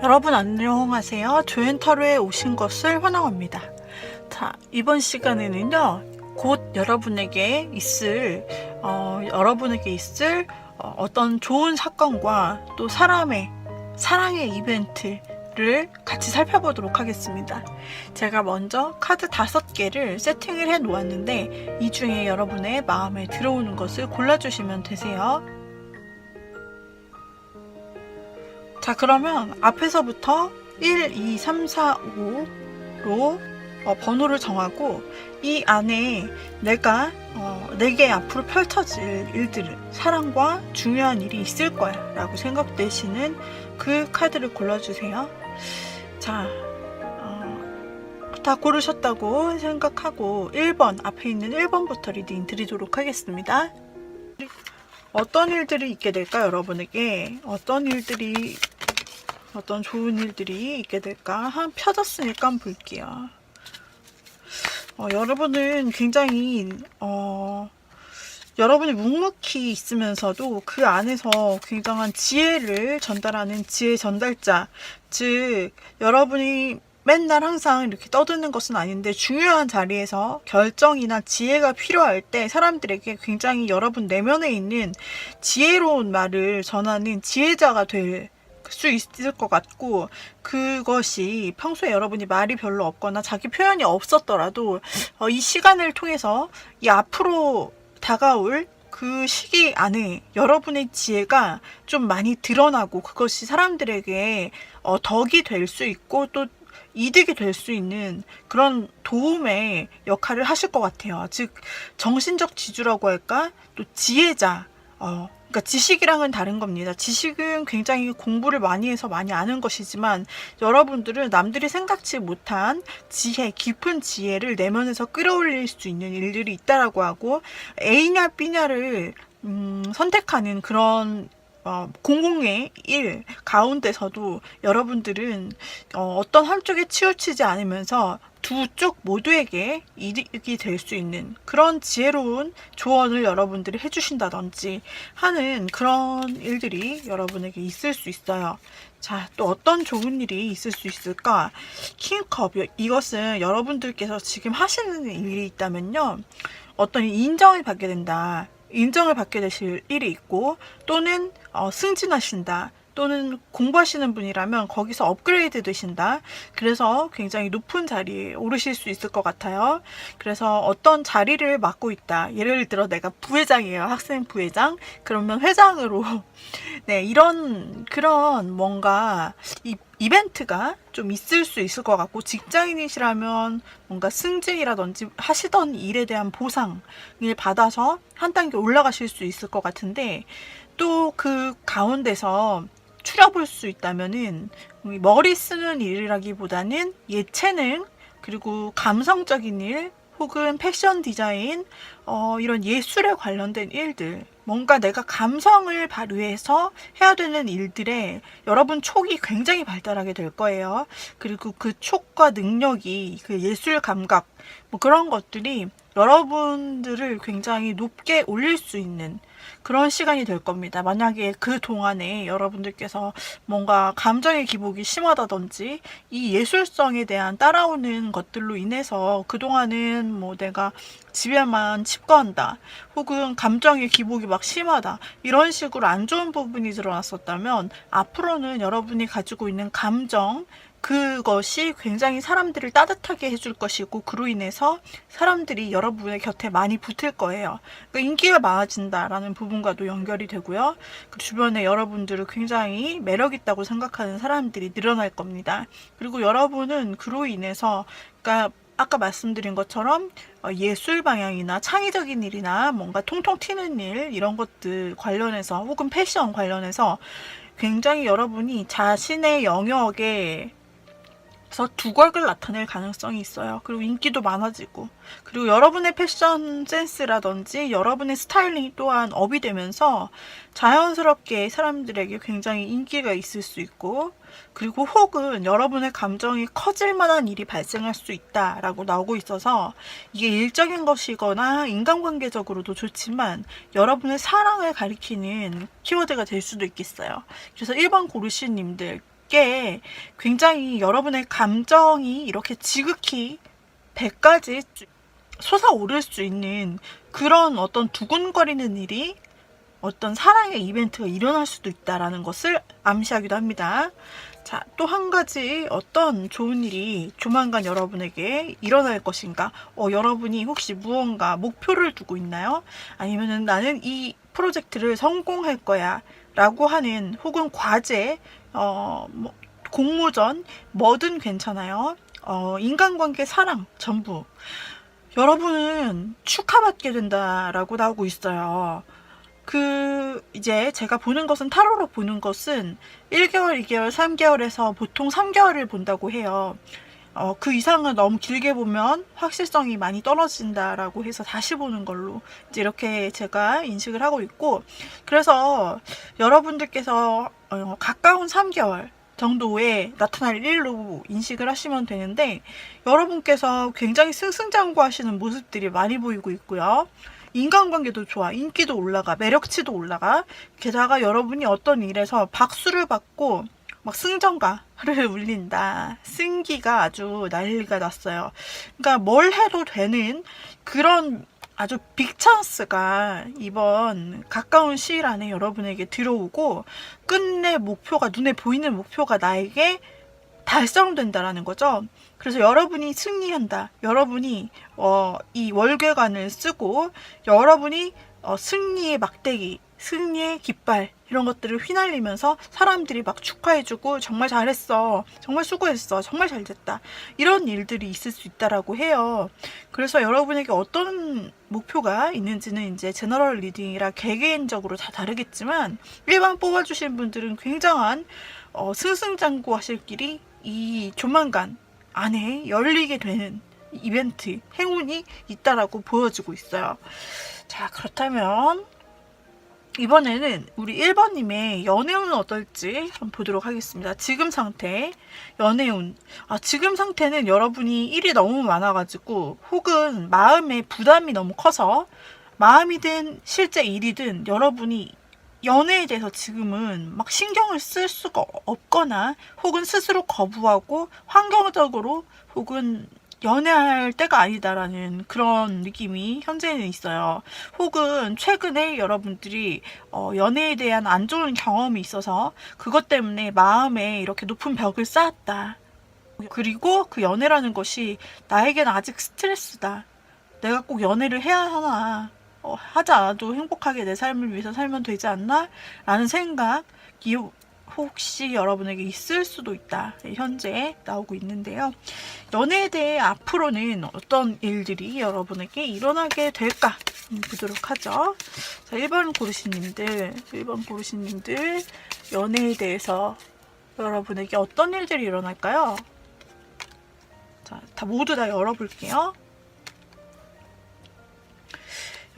여러분 안녕하세요. 조앤타로에 오신 것을 환영합니다. 자, 이번 시간에는요, 곧 여러분에게 있을 어떤 좋은 사건과 또 사랑의 이벤트를 같이 살펴보도록 하겠습니다. 제가 먼저 카드 5개를 세팅을 해 놓았는데 이 중에 여러분의 마음에 들어오는 것을 골라주시면 되세요. 자, 그러면 앞에서부터 1, 2, 3, 4, 5로 번호를 정하고 이 안에 내게 앞으로 펼쳐질 일들을, 사랑과 중요한 일이 있을 거야 라고 생각되시는 그 카드를 골라주세요. 자, 다 고르셨다고 생각하고 1번, 앞에 있는 1번부터 리딩 드리도록 하겠습니다. 어떤 일들이 있게 될까, 여러분에게? 어떤 좋은 일들이 있게 될까? 펴졌으니까 한번 볼게요. 여러분은 굉장히, 여러분이 묵묵히 있으면서도 그 안에서 굉장한 지혜를 전달하는 지혜 전달자. 즉, 여러분이 맨날 항상 이렇게 떠드는 것은 아닌데 중요한 자리에서 결정이나 지혜가 필요할 때 사람들에게 굉장히 여러분 내면에 있는 지혜로운 말을 전하는 지혜자가 될 수 있을 것 같고, 그것이 평소에 여러분이 말이 별로 없거나 자기 표현이 없었더라도 이 시간을 통해서 이 앞으로 다가올 그 시기 안에 여러분의 지혜가 좀 많이 드러나고 그것이 사람들에게 덕이 될 수 있고 또 이득이 될 수 있는 그런 도움의 역할을 하실 것 같아요. 즉 정신적 지주라고 할까? 또 지혜자. 그러니까 지식이랑은 다른 겁니다. 지식은 굉장히 공부를 많이 해서 많이 아는 것이지만 여러분들은 남들이 생각지 못한 지혜, 깊은 지혜를 내면에서 끌어올릴 수 있는 일들이 있다라고 하고, A냐 B냐를 선택하는 그런 공공의 일 가운데서도 여러분들은 어떤 한쪽에 치우치지 않으면서 두 쪽 모두에게 이득이 될 수 있는 그런 지혜로운 조언을 여러분들이 해주신다든지 하는 그런 일들이 여러분에게 있을 수 있어요. 자, 또 어떤 좋은 일이 있을 수 있을까? 킹컵, 이것은 여러분들께서 지금 하시는 일이 있다면요, 어떤 인정을 받게 된다. 인정을 받게 되실 일이 있고, 또는 승진하신다, 또는 공부하시는 분이라면 거기서 업그레이드 되신다. 그래서 굉장히 높은 자리에 오르실 수 있을 것 같아요. 그래서 어떤 자리를 맡고 있다. 예를 들어 내가 부회장이에요. 학생 부회장. 그러면 회장으로 네, 그런 뭔가 이벤트가 좀 있을 수 있을 것 같고, 직장인이시라면 뭔가 승진이라든지 하시던 일에 대한 보상을 받아서 한 단계 올라가실 수 있을 것 같은데, 또 그 가운데서 추려볼 수 있다면은 머리 쓰는 일이라기보다는 예체능, 그리고 감성적인 일, 혹은 패션 디자인, 이런 예술에 관련된 일들, 뭔가 내가 감성을 발휘해서 해야 되는 일들에 여러분 촉이 굉장히 발달하게 될 거예요. 그리고 그 촉과 능력이, 그 예술 감각, 뭐 그런 것들이 여러분들을 굉장히 높게 올릴 수 있는 그런 시간이 될 겁니다. 만약에 그 동안에 여러분들께서 뭔가 감정의 기복이 심하다든지 이 예술성에 대한 따라오는 것들로 인해서 그동안은 뭐 내가 집에만 칩거한다, 혹은 감정의 기복이 막 심하다, 이런 식으로 안 좋은 부분이 드러났었다면 앞으로는 여러분이 가지고 있는 감정, 그것이 굉장히 사람들을 따뜻하게 해줄 것이고, 그로 인해서 사람들이 여러분의 곁에 많이 붙을 거예요. 그러니까 인기가 많아진다라는 부분과도 연결이 되고요. 그 주변에 여러분들을 굉장히 매력있다고 생각하는 사람들이 늘어날 겁니다. 그리고 여러분은 그로 인해서, 그러니까 아까 말씀드린 것처럼 예술 방향이나 창의적인 일이나 뭔가 통통 튀는 일, 이런 것들 관련해서, 혹은 패션 관련해서 굉장히 여러분이 자신의 영역에 그래서 두각을 나타낼 가능성이 있어요. 그리고 인기도 많아지고, 그리고 여러분의 패션 센스라든지 여러분의 스타일링이 또한 업이 되면서 자연스럽게 사람들에게 굉장히 인기가 있을 수 있고, 그리고 혹은 여러분의 감정이 커질 만한 일이 발생할 수 있다라고 나오고 있어서, 이게 일적인 것이거나 인간관계적으로도 좋지만 여러분의 사랑을 가리키는 키워드가 될 수도 있겠어요. 그래서 1번 고르신 님들, 게 굉장히 여러분의 감정이 이렇게 지극히 100까지 솟아오를 수 있는 그런 어떤 두근거리는 일이, 어떤 사랑의 이벤트가 일어날 수도 있다라는 것을 암시하기도 합니다. 자, 또 한 가지 어떤 좋은 일이 조만간 여러분에게 일어날 것인가? 여러분이 혹시 무언가 목표를 두고 있나요? 아니면은 나는 이 프로젝트를 성공할 거야 라고 하는, 혹은 과제, 뭐, 공모전, 뭐든 괜찮아요. 인간관계, 사랑, 전부. 여러분은 축하받게 된다라고 나오고 있어요. 이제 제가 보는 것은, 타로로 보는 것은 1개월, 2개월, 3개월에서 보통 3개월을 본다고 해요. 그 이상은 너무 길게 보면 확실성이 많이 떨어진다라고 해서 다시 보는 걸로 이제 이렇게 제가 인식을 하고 있고, 그래서 여러분들께서 가까운 3개월 정도에 나타날 일로 인식을 하시면 되는데, 여러분께서 굉장히 승승장구하시는 모습들이 많이 보이고 있고요. 인간관계도 좋아, 인기도 올라가, 매력치도 올라가, 게다가 여러분이 어떤 일에서 박수를 받고 막 승전가를 울린다, 승기가 아주 난리가 났어요. 그러니까 뭘 해도 되는 그런 아주 빅찬스가 이번 가까운 시일 안에 여러분에게 들어오고, 끝내 목표가, 눈에 보이는 목표가 나에게 달성된다라는 거죠. 그래서 여러분이 승리한다, 여러분이 이 월계관을 쓰고 여러분이 승리의 막대기, 승리의 깃발, 이런 것들을 휘날리면서 사람들이 막 축하해주고, 정말 잘했어, 정말 수고했어, 정말 잘됐다, 이런 일들이 있을 수 있다라고 해요. 그래서 여러분에게 어떤 목표가 있는지는 이제 제너럴 리딩이라 개개인적으로 다 다르겠지만, 일반 뽑아주신 분들은 굉장한 승승장구 하실 길이 이 조만간 안에 열리게 되는 이벤트, 행운이 있다라고 보여지고 있어요. 자, 그렇다면 이번에는 우리 1번님의 연애운은 어떨지 한번 보도록 하겠습니다. 지금 상태, 연애운. 지금 상태는 여러분이 일이 너무 많아가지고, 혹은 마음의 부담이 너무 커서, 마음이든 실제 일이든 여러분이 연애에 대해서 지금은 막 신경을 쓸 수가 없거나, 혹은 스스로 거부하고 환경적으로 혹은 연애할 때가 아니다라는 그런 느낌이 현재는 있어요. 혹은 최근에 여러분들이 연애에 대한 안 좋은 경험이 있어서 그것 때문에 마음에 이렇게 높은 벽을 쌓았다. 그리고 그 연애라는 것이 나에게는 아직 스트레스다, 내가 꼭 연애를 해야 하나, 하지 않아도 행복하게 내 삶을 위해서 살면 되지 않나? 라는 생각이 혹시 여러분에게 있을 수도 있다, 현재 나오고 있는데요. 연애에 대해 앞으로는 어떤 일들이 여러분에게 일어나게 될까 보도록 하죠. 자, 1번 고르신님들 연애에 대해서 여러분에게 어떤 일들이 일어날까요? 자, 모두 다 열어볼게요.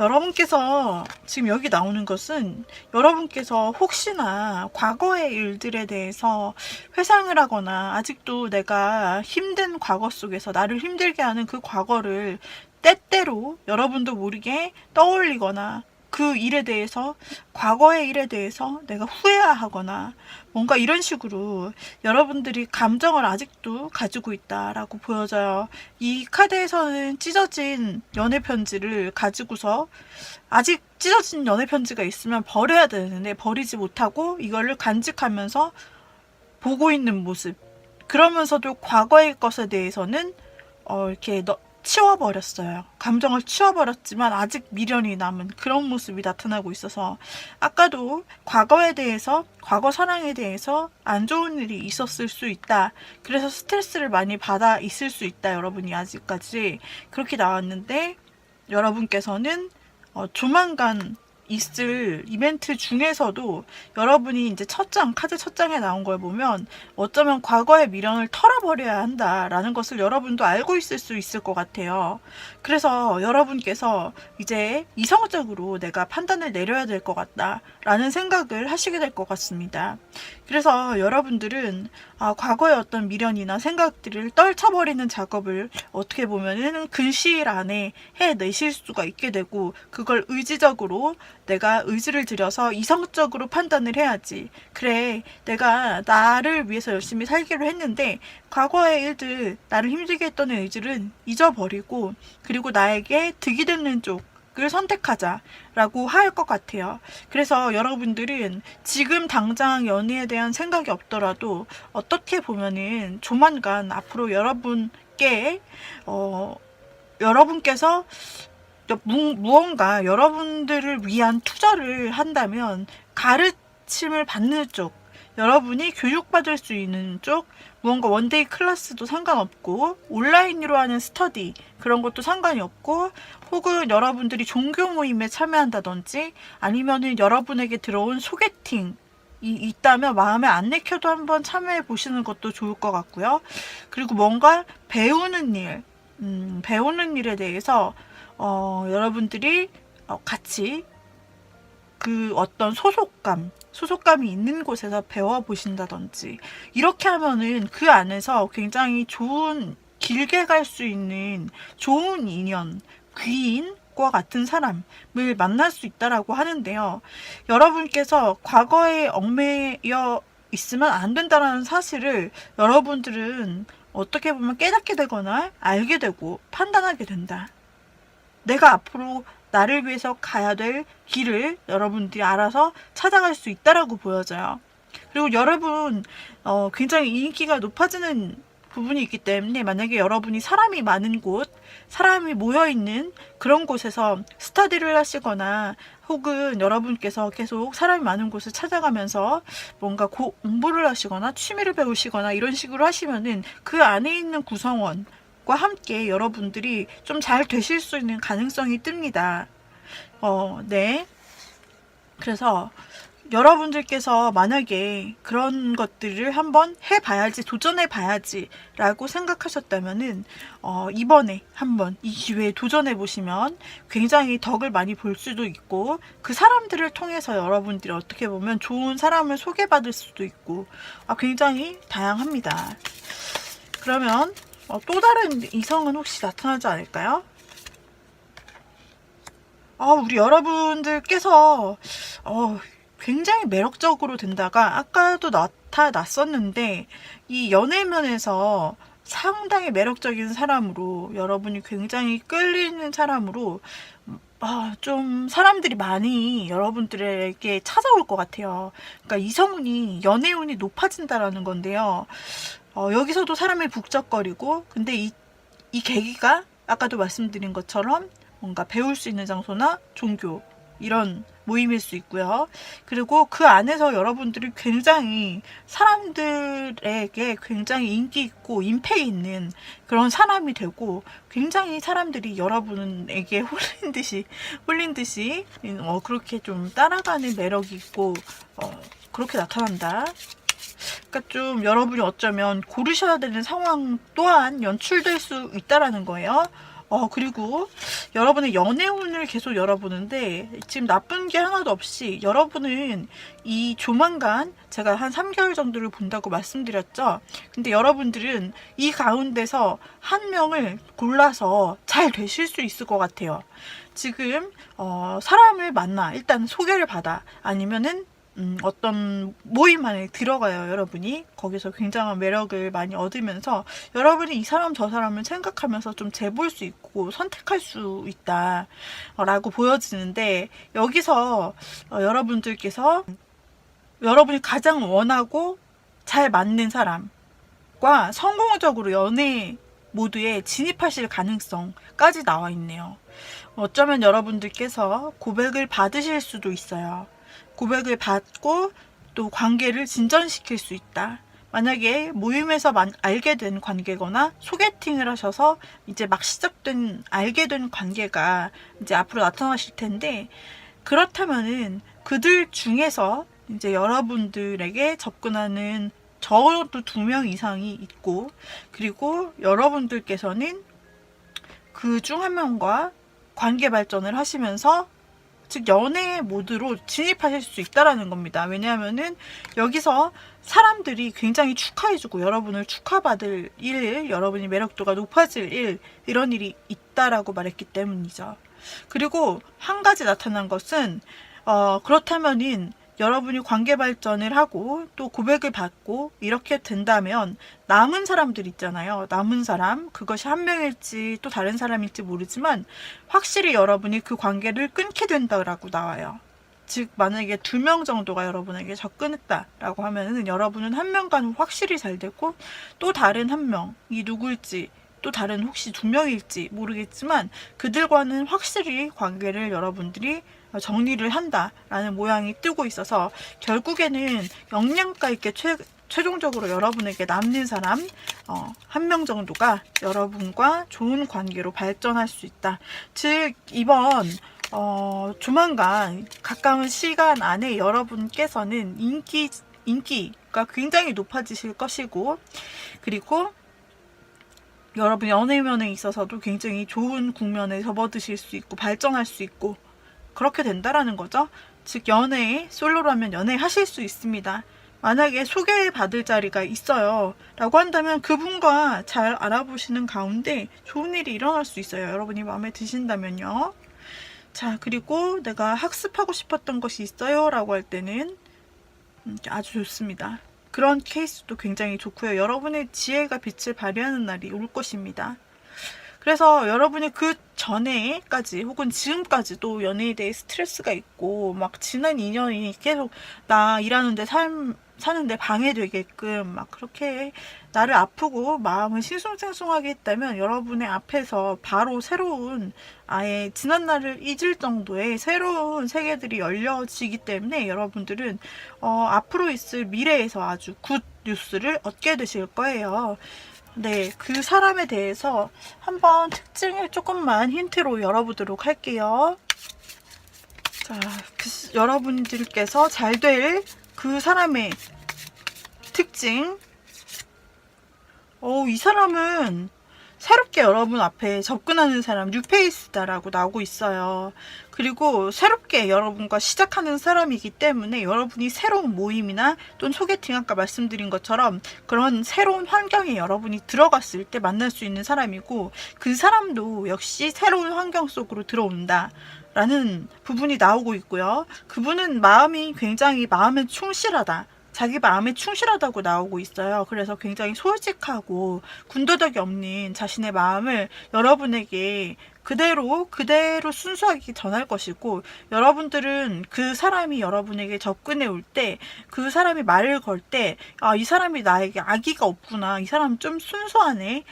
여러분께서 지금 여기 나오는 것은, 여러분께서 혹시나 과거의 일들에 대해서 회상을 하거나, 아직도 내가 힘든 과거 속에서 나를 힘들게 하는 그 과거를 때때로 여러분도 모르게 떠올리거나, 그 일에 대해서, 과거의 일에 대해서 내가 후회하거나, 뭔가 이런 식으로 여러분들이 감정을 아직도 가지고 있다라고 보여져요. 이 카드에서는 찢어진 연애 편지를 가지고서, 아직 찢어진 연애 편지가 있으면 버려야 되는데 버리지 못하고 이거를 간직하면서 보고 있는 모습, 그러면서도 과거의 것에 대해서는 이렇게 치워버렸어요. 감정을 치워버렸지만 아직 미련이 남은 그런 모습이 나타나고 있어서, 아까도 과거에 대해서, 과거 사랑에 대해서 안 좋은 일이 있었을 수 있다, 그래서 스트레스를 많이 받아 있을 수 있다, 여러분이 아직까지 그렇게 나왔는데, 여러분께서는 조만간 있을 이벤트 중에서도 여러분이 이제 카드 첫 장에 나온 걸 보면 어쩌면 과거의 미련을 털어버려야 한다라는 것을 여러분도 알고 있을 수 있을 것 같아요. 그래서 여러분께서 이제 이성적으로 내가 판단을 내려야 될 것 같다라는 생각을 하시게 될 것 같습니다. 그래서 여러분들은 과거의 어떤 미련이나 생각들을 떨쳐버리는 작업을 어떻게 보면은 근시일 안에 해내실 수가 있게 되고, 그걸 의지적으로 내가 의지를 들여서 이성적으로 판단을 해야지. 그래, 내가 나를 위해서 열심히 살기로 했는데 과거의 일들, 나를 힘들게 했던 의지는 잊어버리고, 그리고 나에게 득이 되는 쪽을 선택하자라고 할 것 같아요. 그래서 여러분들은 지금 당장 연애에 대한 생각이 없더라도 어떻게 보면은 조만간 앞으로 여러분께서 무언가 여러분들을 위한 투자를 한다면 가르침을 받는 쪽, 여러분이 교육받을 수 있는 쪽, 무언가 원데이 클래스도 상관없고 온라인으로 하는 스터디 그런 것도 상관이 없고, 혹은 여러분들이 종교 모임에 참여한다든지 아니면은 여러분에게 들어온 소개팅이 있다면 마음에 안 내켜도 한번 참여해 보시는 것도 좋을 것 같고요. 그리고 뭔가 배우는 일에 대해서 여러분들이 같이 그 어떤 소속감이 있는 곳에서 배워보신다든지, 이렇게 하면은 그 안에서 굉장히 길게 갈 수 있는 좋은 인연, 귀인과 같은 사람을 만날 수 있다라고 하는데요. 여러분께서 과거에 얽매여 있으면 안 된다는 사실을 여러분들은 어떻게 보면 깨닫게 되거나 알게 되고 판단하게 된다. 내가 앞으로 나를 위해서 가야 될 길을 여러분들이 알아서 찾아갈 수 있다라고 보여져요. 그리고 여러분 굉장히 인기가 높아지는 부분이 있기 때문에, 만약에 여러분이 사람이 많은 곳, 사람이 모여있는 그런 곳에서 스터디를 하시거나, 혹은 여러분께서 계속 사람이 많은 곳을 찾아가면서 뭔가 공부를 하시거나 취미를 배우시거나 이런 식으로 하시면은 그 안에 있는 구성원과 함께 여러분들이 좀 잘 되실 수 있는 가능성이 뜹니다. 네. 그래서 여러분들께서 만약에 그런 것들을 한번 해봐야지, 도전해봐야지 라고 생각하셨다면은 이번에 한번 이 기회에 도전해보시면 굉장히 덕을 많이 볼 수도 있고, 그 사람들을 통해서 여러분들이 어떻게 보면 좋은 사람을 소개받을 수도 있고, 굉장히 다양합니다. 그러면 또 다른 이성은 혹시 나타나지 않을까요? 우리 여러분들께서 굉장히 매력적으로 된다가 아까도 나타났었는데, 이 연애면에서 상당히 매력적인 사람으로, 여러분이 굉장히 끌리는 사람으로 좀 사람들이 많이 여러분들에게 찾아올 것 같아요. 그러니까 이성운이, 연애운이 높아진다라는 건데요. 여기서도 사람이 북적거리고, 근데 이 계기가 아까도 말씀드린 것처럼 뭔가 배울 수 있는 장소나 종교, 이런 모임일 수 있고요. 그리고 그 안에서 여러분들이 굉장히 사람들에게 굉장히 인기 있고 인패 있는 그런 사람이 되고, 굉장히 사람들이 여러분에게 홀린 듯이 그렇게 좀 따라가는 매력이 있고 그렇게 나타난다. 그러니까 좀 여러분이 어쩌면 고르셔야 되는 상황 또한 연출될 수 있다라는 거예요. 그리고 여러분의 연애운을 계속 열어보는데, 지금 나쁜 게 하나도 없이 여러분은 이 조만간 제가 한 3개월 정도를 본다고 말씀드렸죠. 근데 여러분들은 이 가운데서 한 명을 골라서 잘 되실 수 있을 것 같아요. 지금 사람을 만나, 일단 소개를 받아, 아니면은 어떤 모임 안에 들어가요. 여러분이 거기서 굉장한 매력을 많이 얻으면서 여러분이 이 사람 저 사람을 생각하면서 좀 재볼 수 있고 선택할 수 있다 라고 보여지는데, 여기서 여러분들께서 여러분이 가장 원하고 잘 맞는 사람과 성공적으로 연애 모드에 진입하실 가능성까지 나와 있네요. 어쩌면 여러분들께서 고백을 받으실 수도 있어요. 고백을 받고 또 관계를 진전시킬 수 있다. 만약에 모임에서 알게 된 관계거나 소개팅을 하셔서 이제 막 시작된 알게 된 관계가 이제 앞으로 나타나실 텐데, 그렇다면은 그들 중에서 이제 여러분들에게 접근하는 적어도 2명 이상이 있고, 그리고 여러분들께서는 그 중 한 명과 관계 발전을 하시면서 즉 연애 모드로 진입하실 수 있다라는 겁니다. 왜냐하면은 여기서 사람들이 굉장히 축하해주고 여러분을 축하받을 일, 여러분이 매력도가 높아질 일, 이런 일이 있다라고 말했기 때문이죠. 그리고 한 가지 나타난 것은 그렇다면은 여러분이 관계 발전을 하고 또 고백을 받고 이렇게 된다면 남은 사람들 있잖아요. 남은 사람, 그것이 한 명일지 또 다른 사람일지 모르지만 확실히 여러분이 그 관계를 끊게 된다라고 나와요. 즉 만약에 2명 정도가 여러분에게 접근했다라고 하면은 여러분은 한 명과는 확실히 잘 되고 또 다른 한 명이 누구일지 또 다른 혹시 2명일지 모르겠지만 그들과는 확실히 관계를 여러분들이 정리를 한다라는 모양이 뜨고 있어서 결국에는 영양가 있게 최종적으로 여러분에게 남는 사람 한 명 정도가 여러분과 좋은 관계로 발전할 수 있다. 즉 이번 조만간 가까운 시간 안에 여러분께서는 인기가 굉장히 높아지실 것이고 그리고 여러분 연애면에 있어서도 굉장히 좋은 국면에 접어드실 수 있고 발전할 수 있고 그렇게 된다라는 거죠. 즉 연애에 솔로라면 연애하실 수 있습니다. 만약에 소개받을 자리가 있어요 라고 한다면 그분과 잘 알아보시는 가운데 좋은 일이 일어날 수 있어요. 여러분이 마음에 드신다면요. 자 그리고 내가 학습하고 싶었던 것이 있어요 라고 할 때는 아주 좋습니다. 그런 케이스도 굉장히 좋고요. 여러분의 지혜가 빛을 발휘하는 날이 올 것입니다. 그래서 여러분이 그 전에까지 혹은 지금까지도 연애에 대해 스트레스가 있고 막 지난 인연이 계속 나 일하는데 사는데 방해되게끔 막 그렇게 나를 아프고 마음을 싱숭생숭하게 했다면 여러분의 앞에서 바로 새로운 아예 지난 날을 잊을 정도의 새로운 세계들이 열려지기 때문에 여러분들은 앞으로 있을 미래에서 아주 굿 뉴스를 얻게 되실 거예요. 네, 그 사람에 대해서 한번 특징을 조금만 힌트로 열어보도록 할게요. 자, 여러분들께서 잘 될 그 사람의 특징. 이 사람은 새롭게 여러분 앞에 접근하는 사람, 뉴페이스다라고 나오고 있어요. 그리고 새롭게 여러분과 시작하는 사람이기 때문에 여러분이 새로운 모임이나 또는 소개팅 아까 말씀드린 것처럼 그런 새로운 환경에 여러분이 들어갔을 때 만날 수 있는 사람이고 그 사람도 역시 새로운 환경 속으로 들어온다. 라는 부분이 나오고 있고요. 그분은 마음이 굉장히 마음에 충실하다. 자기 마음에 충실하다고 나오고 있어요. 그래서 굉장히 솔직하고 군더더기 없는 자신의 마음을 여러분에게 그대로 순수하게 전할 것이고 여러분들은 그 사람이 여러분에게 접근해 올 때 그 사람이 말을 걸 때 이 사람이 나에게 악의가 없구나. 이 사람 좀 순수하네.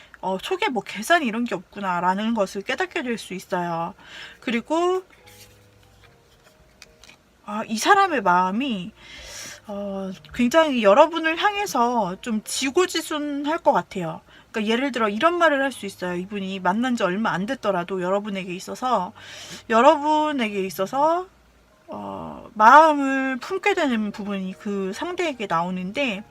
속에 뭐 계산 이런 게 없구나 라는 것을 깨닫게 될 수 있어요. 그리고 이 사람의 마음이 굉장히 여러분을 향해서 좀 지고지순할 것 같아요. 그러니까 예를 들어 이런 말을 할 수 있어요. 이분이 만난 지 얼마 안 됐더라도 여러분에게 있어서 마음을 품게 되는 부분이 그 상대에게 나오는데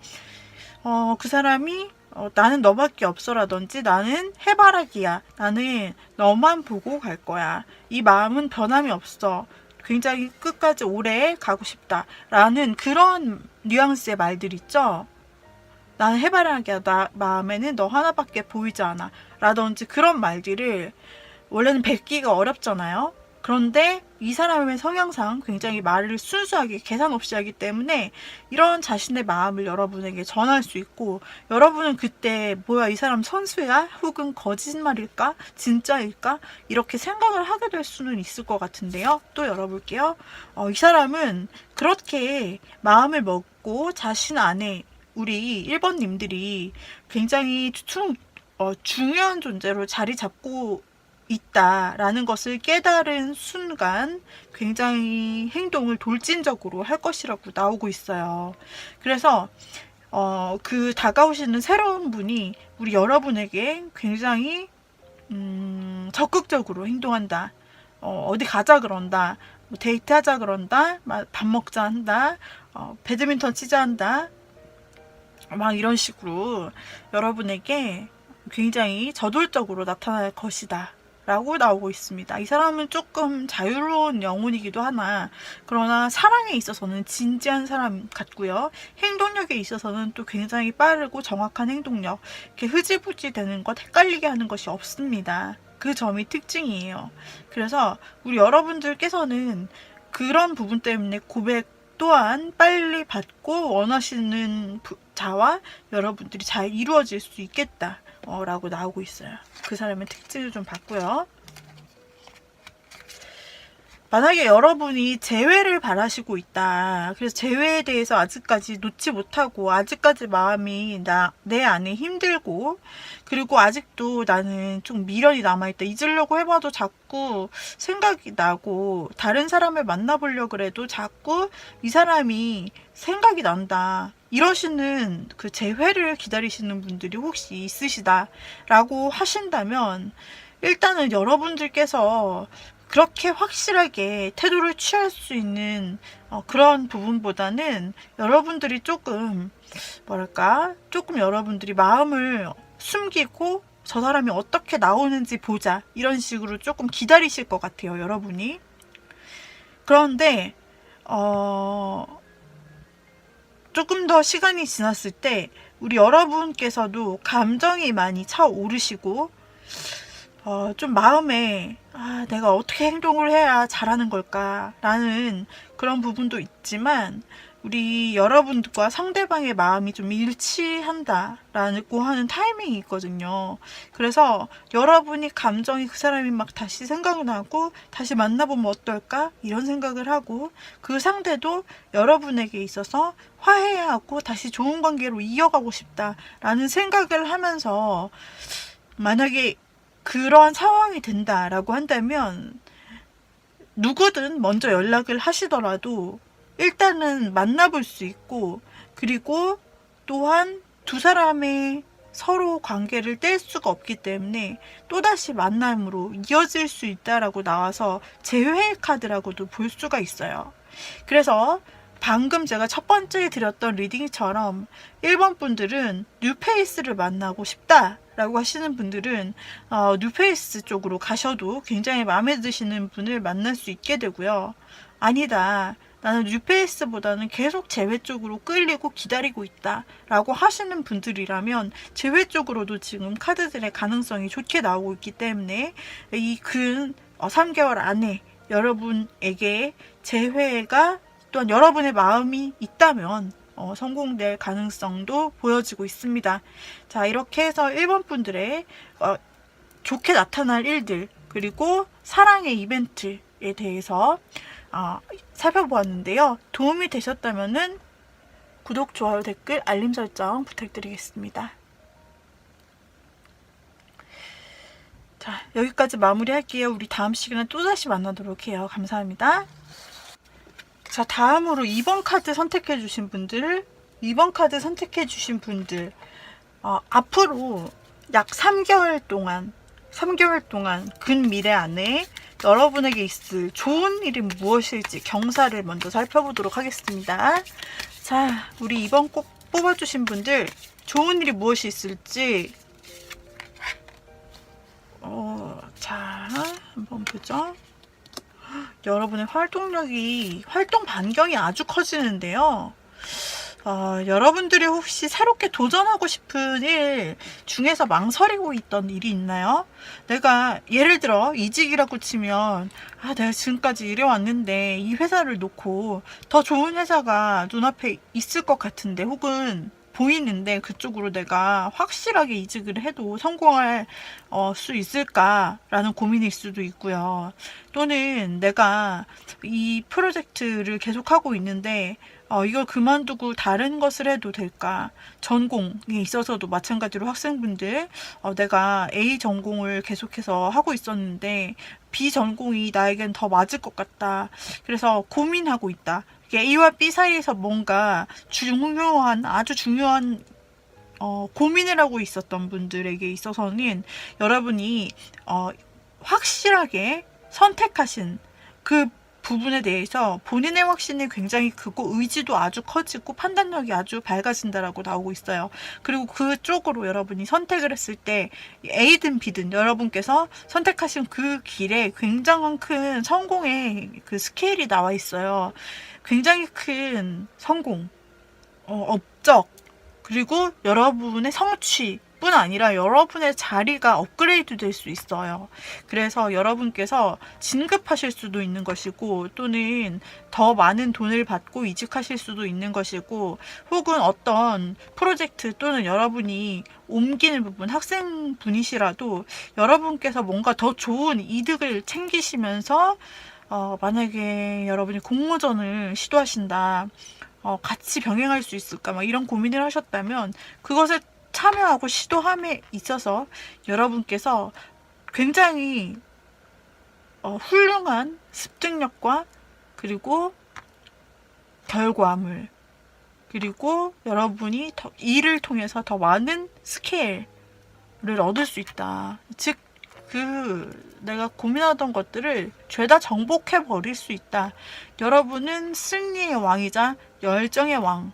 그 사람이 나는 너밖에 없어라든지 나는 해바라기야. 나는 너만 보고 갈 거야. 이 마음은 변함이 없어. 굉장히 끝까지 오래 가고 싶다. 라는 그런 뉘앙스의 말들 있죠. 나는 해바라기야. 나 마음에는 너 하나밖에 보이지 않아. 라든지 그런 말들을 원래는 뱉기가 어렵잖아요. 그런데 이 사람의 성향상 굉장히 말을 순수하게 계산 없이 하기 때문에 이런 자신의 마음을 여러분에게 전할 수 있고 여러분은 그때 뭐야 이 사람 선수야? 혹은 거짓말일까? 진짜일까? 이렇게 생각을 하게 될 수는 있을 것 같은데요. 또 열어볼게요. 이 사람은 그렇게 마음을 먹고 자신 안에 우리 1번님들이 굉장히 중요한 존재로 자리 잡고 있다라는 것을 깨달은 순간 굉장히 행동을 돌진적으로 할 것이라고 나오고 있어요. 그래서 그 다가오시는 새로운 분이 우리 여러분에게 굉장히 적극적으로 행동한다. 어디 가자 그런다. 뭐 데이트하자 그런다. 밥 먹자 한다. 배드민턴 치자 한다. 막 이런 식으로 여러분에게 굉장히 저돌적으로 나타날 것이다. 라고 나오고 있습니다. 이 사람은 조금 자유로운 영혼이기도 하나 그러나 사랑에 있어서는 진지한 사람 같고요. 행동력에 있어서는 또 굉장히 빠르고 정확한 행동력, 이렇게 흐지부지 되는 것, 헷갈리게 하는 것이 없습니다. 그 점이 특징이에요. 그래서 우리 여러분들께서는 그런 부분 때문에 고백 또한 빨리 받고 원하시는 자와 여러분들이 잘 이루어질 수 있겠다 라고 나오고 있어요. 그 사람의 특징을 좀 봤고요. 만약에 여러분이 재회를 바라시고 있다. 그래서 재회에 대해서 아직까지 놓지 못하고 아직까지 마음이 내 안에 힘들고 그리고 아직도 나는 좀 미련이 남아있다. 잊으려고 해봐도 자꾸 생각이 나고 다른 사람을 만나보려고 해도 자꾸 이 사람이 생각이 난다. 이러시는 그 재회를 기다리시는 분들이 혹시 있으시다 라고 하신다면 일단은 여러분들께서 그렇게 확실하게 태도를 취할 수 있는 그런 부분보다는 여러분들이 조금 조금 여러분들이 마음을 숨기고 저 사람이 어떻게 나오는지 보자 이런 식으로 조금 기다리실 것 같아요, 여러분이. 그런데 조금 더 시간이 지났을 때 우리 여러분께서도 감정이 많이 차오르시고 좀 마음에 내가 어떻게 행동을 해야 잘하는 걸까 라는 그런 부분도 있지만 우리 여러분과 상대방의 마음이 좀 일치한다 라고 하는 타이밍이 있거든요. 그래서 여러분이 감정이 그 사람이 막 다시 생각나고 다시 만나보면 어떨까 이런 생각을 하고 그 상대도 여러분에게 있어서 화해하고 다시 좋은 관계로 이어가고 싶다 라는 생각을 하면서 만약에 그런 상황이 된다라고 한다면 누구든 먼저 연락을 하시더라도 일단은 만나볼 수 있고 그리고 또한 두 사람의 서로 관계를 뗄 수가 없기 때문에 또다시 만남으로 이어질 수 있다라고 나와서 재회 카드라고도 볼 수가 있어요. 그래서 방금 제가 첫 번째 드렸던 리딩처럼 1번 분들은 뉴페이스를 만나고 싶다 라고 하시는 분들은 뉴페이스 쪽으로 가셔도 굉장히 마음에 드시는 분을 만날 수 있게 되고요. 아니다. 나는 뉴페이스보다는 계속 재회 쪽으로 끌리고 기다리고 있다 라고 하시는 분들이라면 재회 쪽으로도 지금 카드들의 가능성이 좋게 나오고 있기 때문에 이 근 3개월 안에 여러분에게 재회가 또한 여러분의 마음이 있다면 성공될 가능성도 보여지고 있습니다. 자, 이렇게 해서 1번 분들의 좋게 나타날 일들 그리고 사랑의 이벤트에 대해서 살펴보았는데요. 도움이 되셨다면 구독, 좋아요, 댓글, 알림 설정 부탁드리겠습니다. 자, 여기까지 마무리할게요. 우리 다음 시간에 또다시 만나도록 해요. 감사합니다. 자, 다음으로 2번 카드 선택해 주신 분들, 2번 카드 선택해 주신 분들 앞으로 약 3개월 동안 근미래 안에 여러분에게 있을 좋은 일이 무엇일지 경사를 먼저 살펴보도록 하겠습니다. 자, 우리 2번 꼭 뽑아주신 분들 좋은 일이 무엇이 있을지 자, 한번 보죠. 여러분의 활동 반경이 아주 커지는데요. 여러분들이 혹시 새롭게 도전하고 싶은 일 중에서 망설이고 있던 일이 있나요? 내가 예를 들어 이직이라고 치면 내가 지금까지 일해왔는데 이 회사를 놓고 더 좋은 회사가 눈앞에 있을 것 같은데 혹은 보이는데 그쪽으로 내가 확실하게 이직을 해도 성공할 수 있을까라는 고민일 수도 있고요. 또는 내가 이 프로젝트를 계속하고 있는데 이걸 그만두고 다른 것을 해도 될까? 전공에 있어서도 마찬가지로 학생분들 내가 A 전공을 계속해서 하고 있었는데 B 전공이 나에겐 더 맞을 것 같다. 그래서 고민하고 있다. A와 B 사이에서 뭔가 아주 중요한 고민을 하고 있었던 분들에게 있어서는 여러분이 확실하게 선택하신 그 부분에 대해서 본인의 확신이 굉장히 크고 의지도 아주 커지고 판단력이 아주 밝아진다라고 나오고 있어요. 그리고 그쪽으로 여러분이 선택을 했을 때 A든 B든 여러분께서 선택하신 그 길에 굉장한 큰 성공의 그 스케일이 나와 있어요. 굉장히 큰 성공, 업적, 그리고 여러분의 성취 뿐 아니라 여러분의 자리가 업그레이드 될 수 있어요. 그래서 여러분께서 진급하실 수도 있는 것이고, 또는 더 많은 돈을 받고 이직하실 수도 있는 것이고, 혹은 어떤 프로젝트 또는 여러분이 옮기는 부분, 학생분이시라도 여러분께서 뭔가 더 좋은 이득을 챙기시면서 만약에 여러분이 공모전을 시도하신다, 같이 병행할 수 있을까, 막 이런 고민을 하셨다면 그것을 참여하고 시도함에 있어서 여러분께서 굉장히 훌륭한 습득력과 그리고 결과물, 그리고 여러분이 일을 통해서 더 많은 스케일을 얻을 수 있다. 즉, 내가 고민하던 것들을 죄다 정복해 버릴 수 있다. 여러분은 승리의 왕이자 열정의 왕,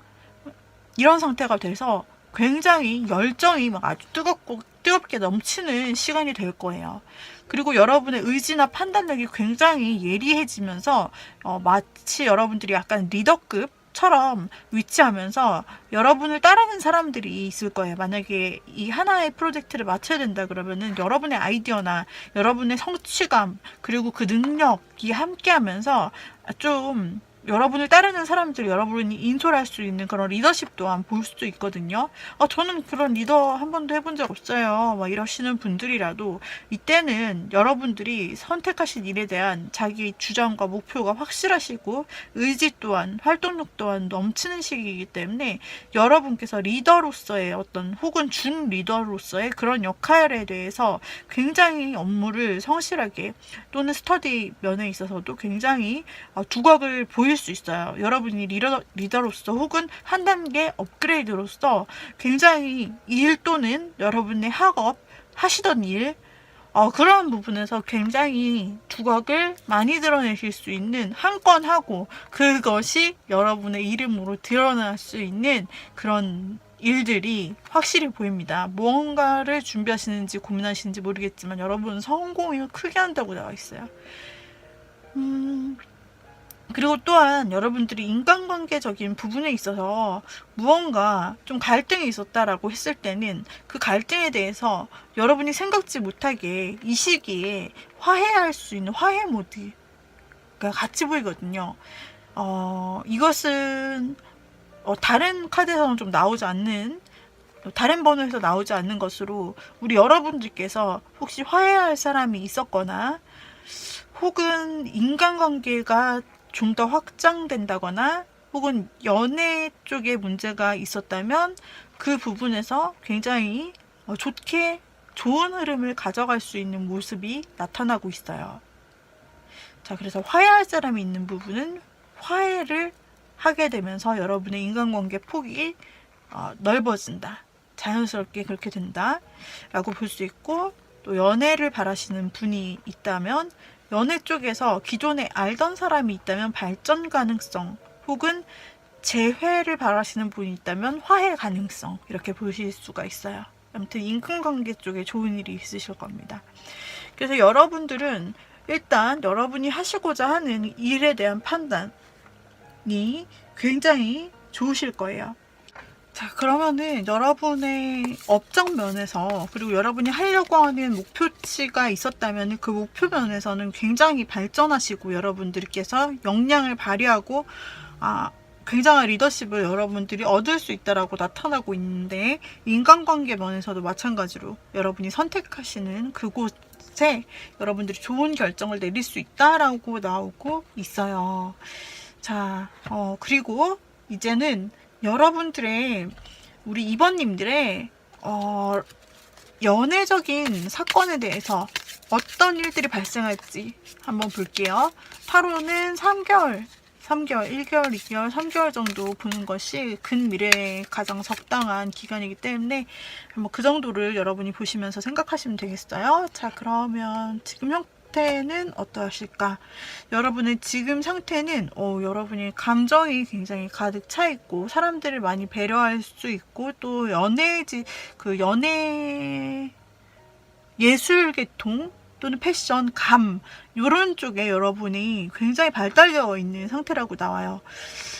이런 상태가 돼서 굉장히 열정이 막 아주 뜨겁게 넘치는 시간이 될 거예요. 그리고 여러분의 의지나 판단력이 굉장히 예리해지면서 마치 여러분들이 약간 리더급처럼 위치하면서 여러분을 따르는 사람들이 있을 거예요. 만약에 이 하나의 프로젝트를 마쳐야 된다 그러면은 여러분의 아이디어나 여러분의 성취감, 그리고 그 능력이 함께하면서 좀 여러분을 따르는 사람들, 여러분이 인솔할 수 있는 그런 리더십 또한 볼 수도 있거든요. 저는 그런 리더 한 번도 해본 적 없어요. 막 이러시는 분들이라도 이때는 여러분들이 선택하신 일에 대한 자기 주장과 목표가 확실하시고 의지 또한, 활동력 또한 넘치는 시기이기 때문에 여러분께서 리더로서의 어떤, 혹은 준 리더로서의 그런 역할에 대해서 굉장히 업무를 성실하게, 또는 스터디 면에 있어서도 굉장히 두각을 보일 수 있어요. 여러분이 리더로서 혹은 한 단계 업그레이드로서 굉장히 일 또는 여러분의 학업, 하시던 일, 그런 부분에서 굉장히 두각을 많이 드러내실 수 있는, 한 건 하고 그것이 여러분의 이름으로 드러날 수 있는 그런 일들이 확실히 보입니다. 무언가를 준비하시는지 고민하시는지 모르겠지만 여러분은 성공을 크게 한다고 나와 있어요. 그리고 또한 여러분들이 인간관계적인 부분에 있어서 무언가 좀 갈등이 있었다라고 했을 때는 그 갈등에 대해서 여러분이 생각지 못하게 이 시기에 화해할 수 있는 화해 모드가 같이 보이거든요. 이것은 다른 카드에서는 좀 나오지 않는, 다른 번호에서 나오지 않는 것으로, 우리 여러분들께서 혹시 화해할 사람이 있었거나 혹은 인간관계가 좀 더 확장된다거나 혹은 연애 쪽에 문제가 있었다면 그 부분에서 굉장히 좋은 흐름을 가져갈 수 있는 모습이 나타나고 있어요. 자, 그래서 화해할 사람이 있는 부분은 화해를 하게 되면서 여러분의 인간관계 폭이 넓어진다. 자연스럽게 그렇게 된다 라고 볼 수 있고, 또 연애를 바라시는 분이 있다면 연애 쪽에서 기존에 알던 사람이 있다면 발전 가능성, 혹은 재회를 바라시는 분이 있다면 화해 가능성, 이렇게 보실 수가 있어요. 아무튼 인간관계 쪽에 좋은 일이 있으실 겁니다. 그래서 여러분들은 일단 여러분이 하시고자 하는 일에 대한 판단이 굉장히 좋으실 거예요. 자, 그러면은 여러분의 업적 면에서, 그리고 여러분이 하려고 하는 목표치가 있었다면 그 목표 면에서는 굉장히 발전하시고 여러분들께서 역량을 발휘하고 굉장한 리더십을 여러분들이 얻을 수 있다라고 나타나고 있는데, 인간관계 면에서도 마찬가지로 여러분이 선택하시는 그곳에 여러분들이 좋은 결정을 내릴 수 있다라고 나오고 있어요. 자, 그리고 이제는 여러분들의, 우리 2번님들의 연애적인 사건에 대해서 어떤 일들이 발생할지 한번 볼게요. 타로는 3개월, 1개월, 2개월, 3개월 정도 보는 것이 근미래에 가장 적당한 기간이기 때문에 그 정도를 여러분이 보시면서 생각하시면 되겠어요. 자, 그러면 지금 상태는 어떠하실까? 여러분의 지금 상태는 여러분이 감정이 굉장히 가득 차 있고 사람들을 많이 배려할 수 있고 또 연애 예술 계통 또는 패션, 이런 쪽에 여러분이 굉장히 발달되어 있는 상태라고 나와요.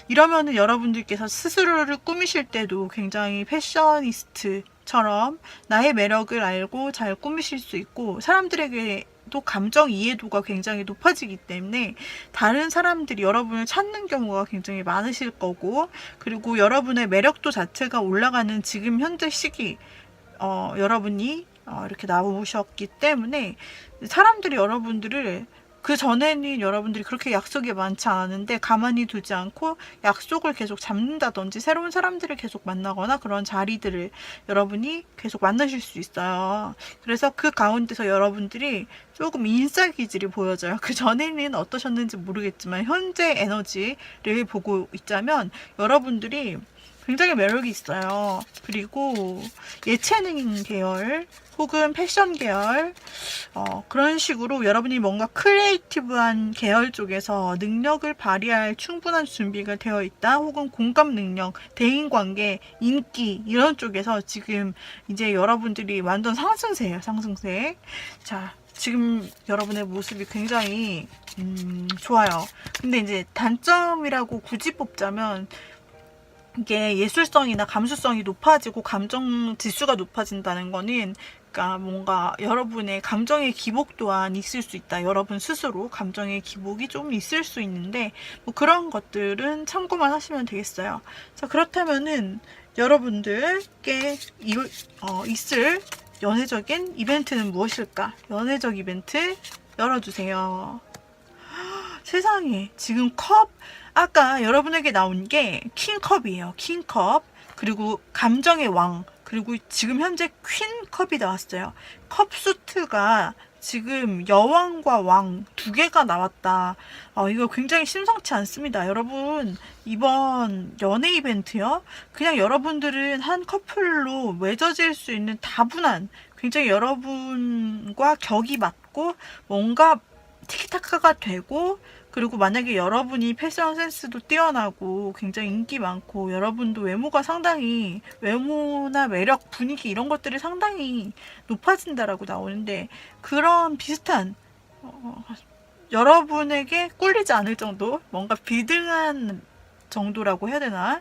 이러면은 여러분들께서 스스로를 꾸미실 때도 굉장히 패셔니스트처럼 나의 매력을 알고 잘 꾸미실 수 있고 사람들에게도 감정 이해도가 굉장히 높아지기 때문에 다른 사람들이 여러분을 찾는 경우가 굉장히 많으실 거고 그리고 여러분의 매력도 자체가 올라가는 지금 현재 시기 여러분이 이렇게 나오셨기 때문에 사람들이 여러분들을 그 전에는 여러분들이 그렇게 약속이 많지 않았는데 가만히 두지 않고 약속을 계속 잡는다든지 새로운 사람들을 계속 만나거나 그런 자리들을 여러분이 계속 만나실 수 있어요. 그래서 그 가운데서 여러분들이 조금 인싸 기질이 보여져요. 그 전에는 어떠셨는지 모르겠지만 현재 에너지를 보고 있자면 여러분들이 굉장히 매력이 있어요. 그리고 예체능 계열 혹은 패션 계열 그런 식으로 여러분이 뭔가 크리에이티브한 계열 쪽에서 능력을 발휘할 충분한 준비가 되어 있다. 혹은 공감 능력, 대인관계, 인기 이런 쪽에서 지금 이제 여러분들이 완전 상승세예요. 상승세. 자, 지금 여러분의 모습이 굉장히 좋아요. 근데 이제 단점이라고 굳이 뽑자면 이게 예술성이나 감수성이 높아지고 감정 지수가 높아진다는 거는 그러니까 뭔가 여러분의 감정의 기복 또한 있을 수 있다. 여러분 스스로 감정의 기복이 좀 있을 수 있는데 뭐 그런 것들은 참고만 하시면 되겠어요. 자, 그렇다면은 여러분들께 있을 연애적인 이벤트는 무엇일까? 연애적 이벤트 열어주세요. 세상에 지금 아까 여러분에게 나온 게 킹컵이에요. 킹컵. 그리고 감정의 왕. 그리고 지금 현재 퀸컵이 나왔어요. 컵 수트가 지금 여왕과 왕 두 개가 나왔다. 이거 굉장히 심상치 않습니다. 여러분 이번 연애 이벤트요. 그냥 여러분들은 한 커플로 맺어질 수 있는 다분한 굉장히 여러분과 격이 맞고 뭔가 티키타카가 되고 그리고 만약에 여러분이 패션 센스도 뛰어나고 굉장히 인기 많고 여러분도 외모나 매력, 분위기 이런 것들이 상당히 높아진다라고 나오는데 그런 비슷한 여러분에게 꿀리지 않을 정도 뭔가 비등한 정도라고 해야 되나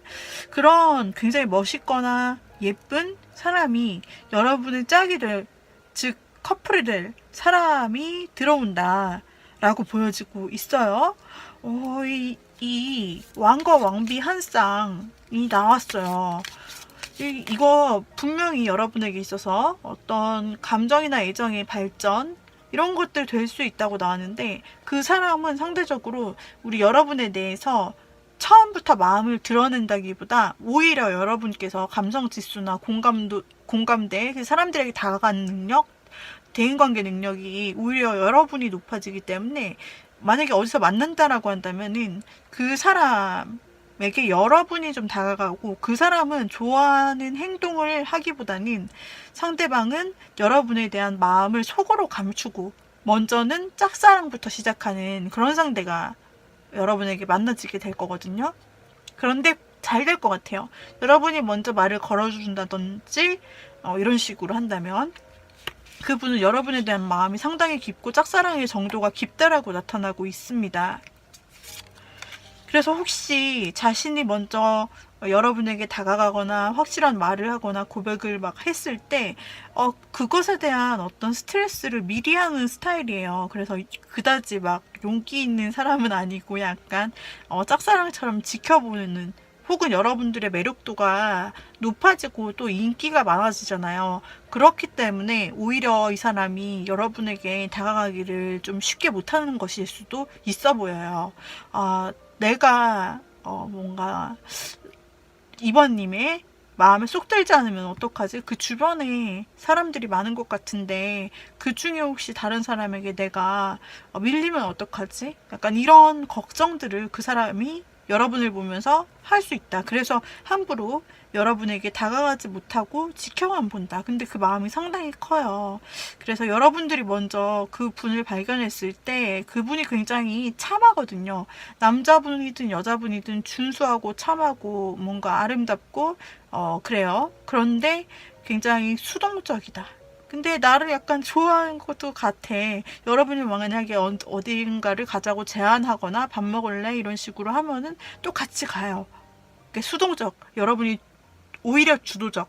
그런 굉장히 멋있거나 예쁜 사람이 여러분의 짝이 될 즉 커플이 될 사람이 들어온다 라고 보여지고 있어요. 이 왕과 왕비 한 쌍이 나왔어요. 이거 분명히 여러분에게 있어서 어떤 감정이나 애정의 발전 이런 것들 될 수 있다고 나왔는데 그 사람은 상대적으로 우리 여러분에 대해서 처음부터 마음을 드러낸다기보다 오히려 여러분께서 감성 지수나 공감대, 그 사람들에게 다가가는 능력, 대인관계 능력이 오히려 여러분이 높아지기 때문에 만약에 어디서 만난다라고 한다면은 그 사람에게 여러분이 좀 다가가고 그 사람은 좋아하는 행동을 하기보다는 상대방은 여러분에 대한 마음을 속으로 감추고 먼저는 짝사랑부터 시작하는 그런 상대가 여러분에게 만나지게 될 거거든요. 그런데 잘 될 것 같아요. 여러분이 먼저 말을 걸어준다든지 이런 식으로 한다면 그분은 여러분에 대한 마음이 상당히 깊고 짝사랑의 정도가 깊다라고 나타나고 있습니다. 그래서 혹시 자신이 먼저 여러분에게 다가가거나 확실한 말을 하거나 고백을 막 했을 때 그것에 대한 어떤 스트레스를 미리 하는 스타일이에요. 그래서 그다지 막 용기 있는 사람은 아니고 약간 짝사랑처럼 지켜보는 혹은 여러분들의 매력도가 높아지고 또 인기가 많아지잖아요. 그렇기 때문에 오히려 이 사람이 여러분에게 다가가기를 좀 쉽게 못하는 것일 수도 있어 보여요. 내가 뭔가 이번님의 마음에 쏙 들지 않으면 어떡하지? 그 주변에 사람들이 많은 것 같은데 그 중에 혹시 다른 사람에게 내가 밀리면 어떡하지? 약간 이런 걱정들을 그 사람이 여러분을 보면서 할 수 있다. 그래서 함부로 여러분에게 다가가지 못하고 지켜만 본다. 근데 그 마음이 상당히 커요. 그래서 여러분들이 먼저 그 분을 발견했을 때 그분이 굉장히 참하거든요. 남자분이든 여자분이든 준수하고 참하고 뭔가 아름답고 그래요. 그런데 굉장히 수동적이다. 근데 나를 약간 좋아하는 것도 같아. 여러분이 만약에 어딘가를 가자고 제안하거나 밥 먹을래? 이런 식으로 하면은 또 같이 가요. 수동적. 여러분이 오히려 주도적.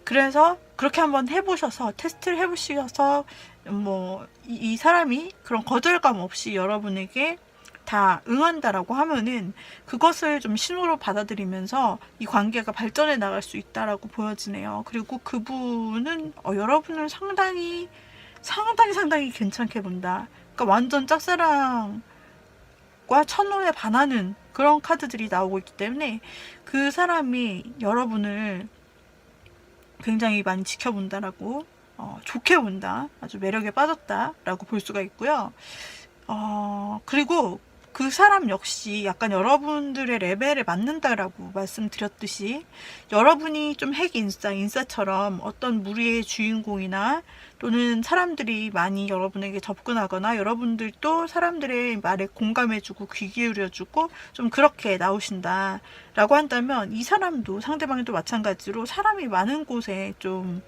그래서 그렇게 한번 해보셔서 테스트를 해보셔서 뭐 이 사람이 그런 거절감 없이 여러분에게 다 응한다라고 하면은 그것을 좀 신호로 받아들이면서 이 관계가 발전해 나갈 수 있다라고 보여지네요. 그리고 그분은 여러분을 상당히 괜찮게 본다. 그러니까 완전 짝사랑과 첫눈에 반하는 그런 카드들이 나오고 있기 때문에 그 사람이 여러분을 굉장히 많이 지켜본다라고 좋게 본다. 아주 매력에 빠졌다라고 볼 수가 있고요. 그리고 그 사람 역시 약간 여러분들의 레벨에 맞는다라고 말씀드렸듯이 여러분이 좀 인싸처럼 어떤 무리의 주인공이나 또는 사람들이 많이 여러분에게 접근하거나 여러분들도 사람들의 말에 공감해주고 귀 기울여주고 좀 그렇게 나오신다 라고 한다면 이 사람도 상대방도 마찬가지로 사람이 많은 곳에 좀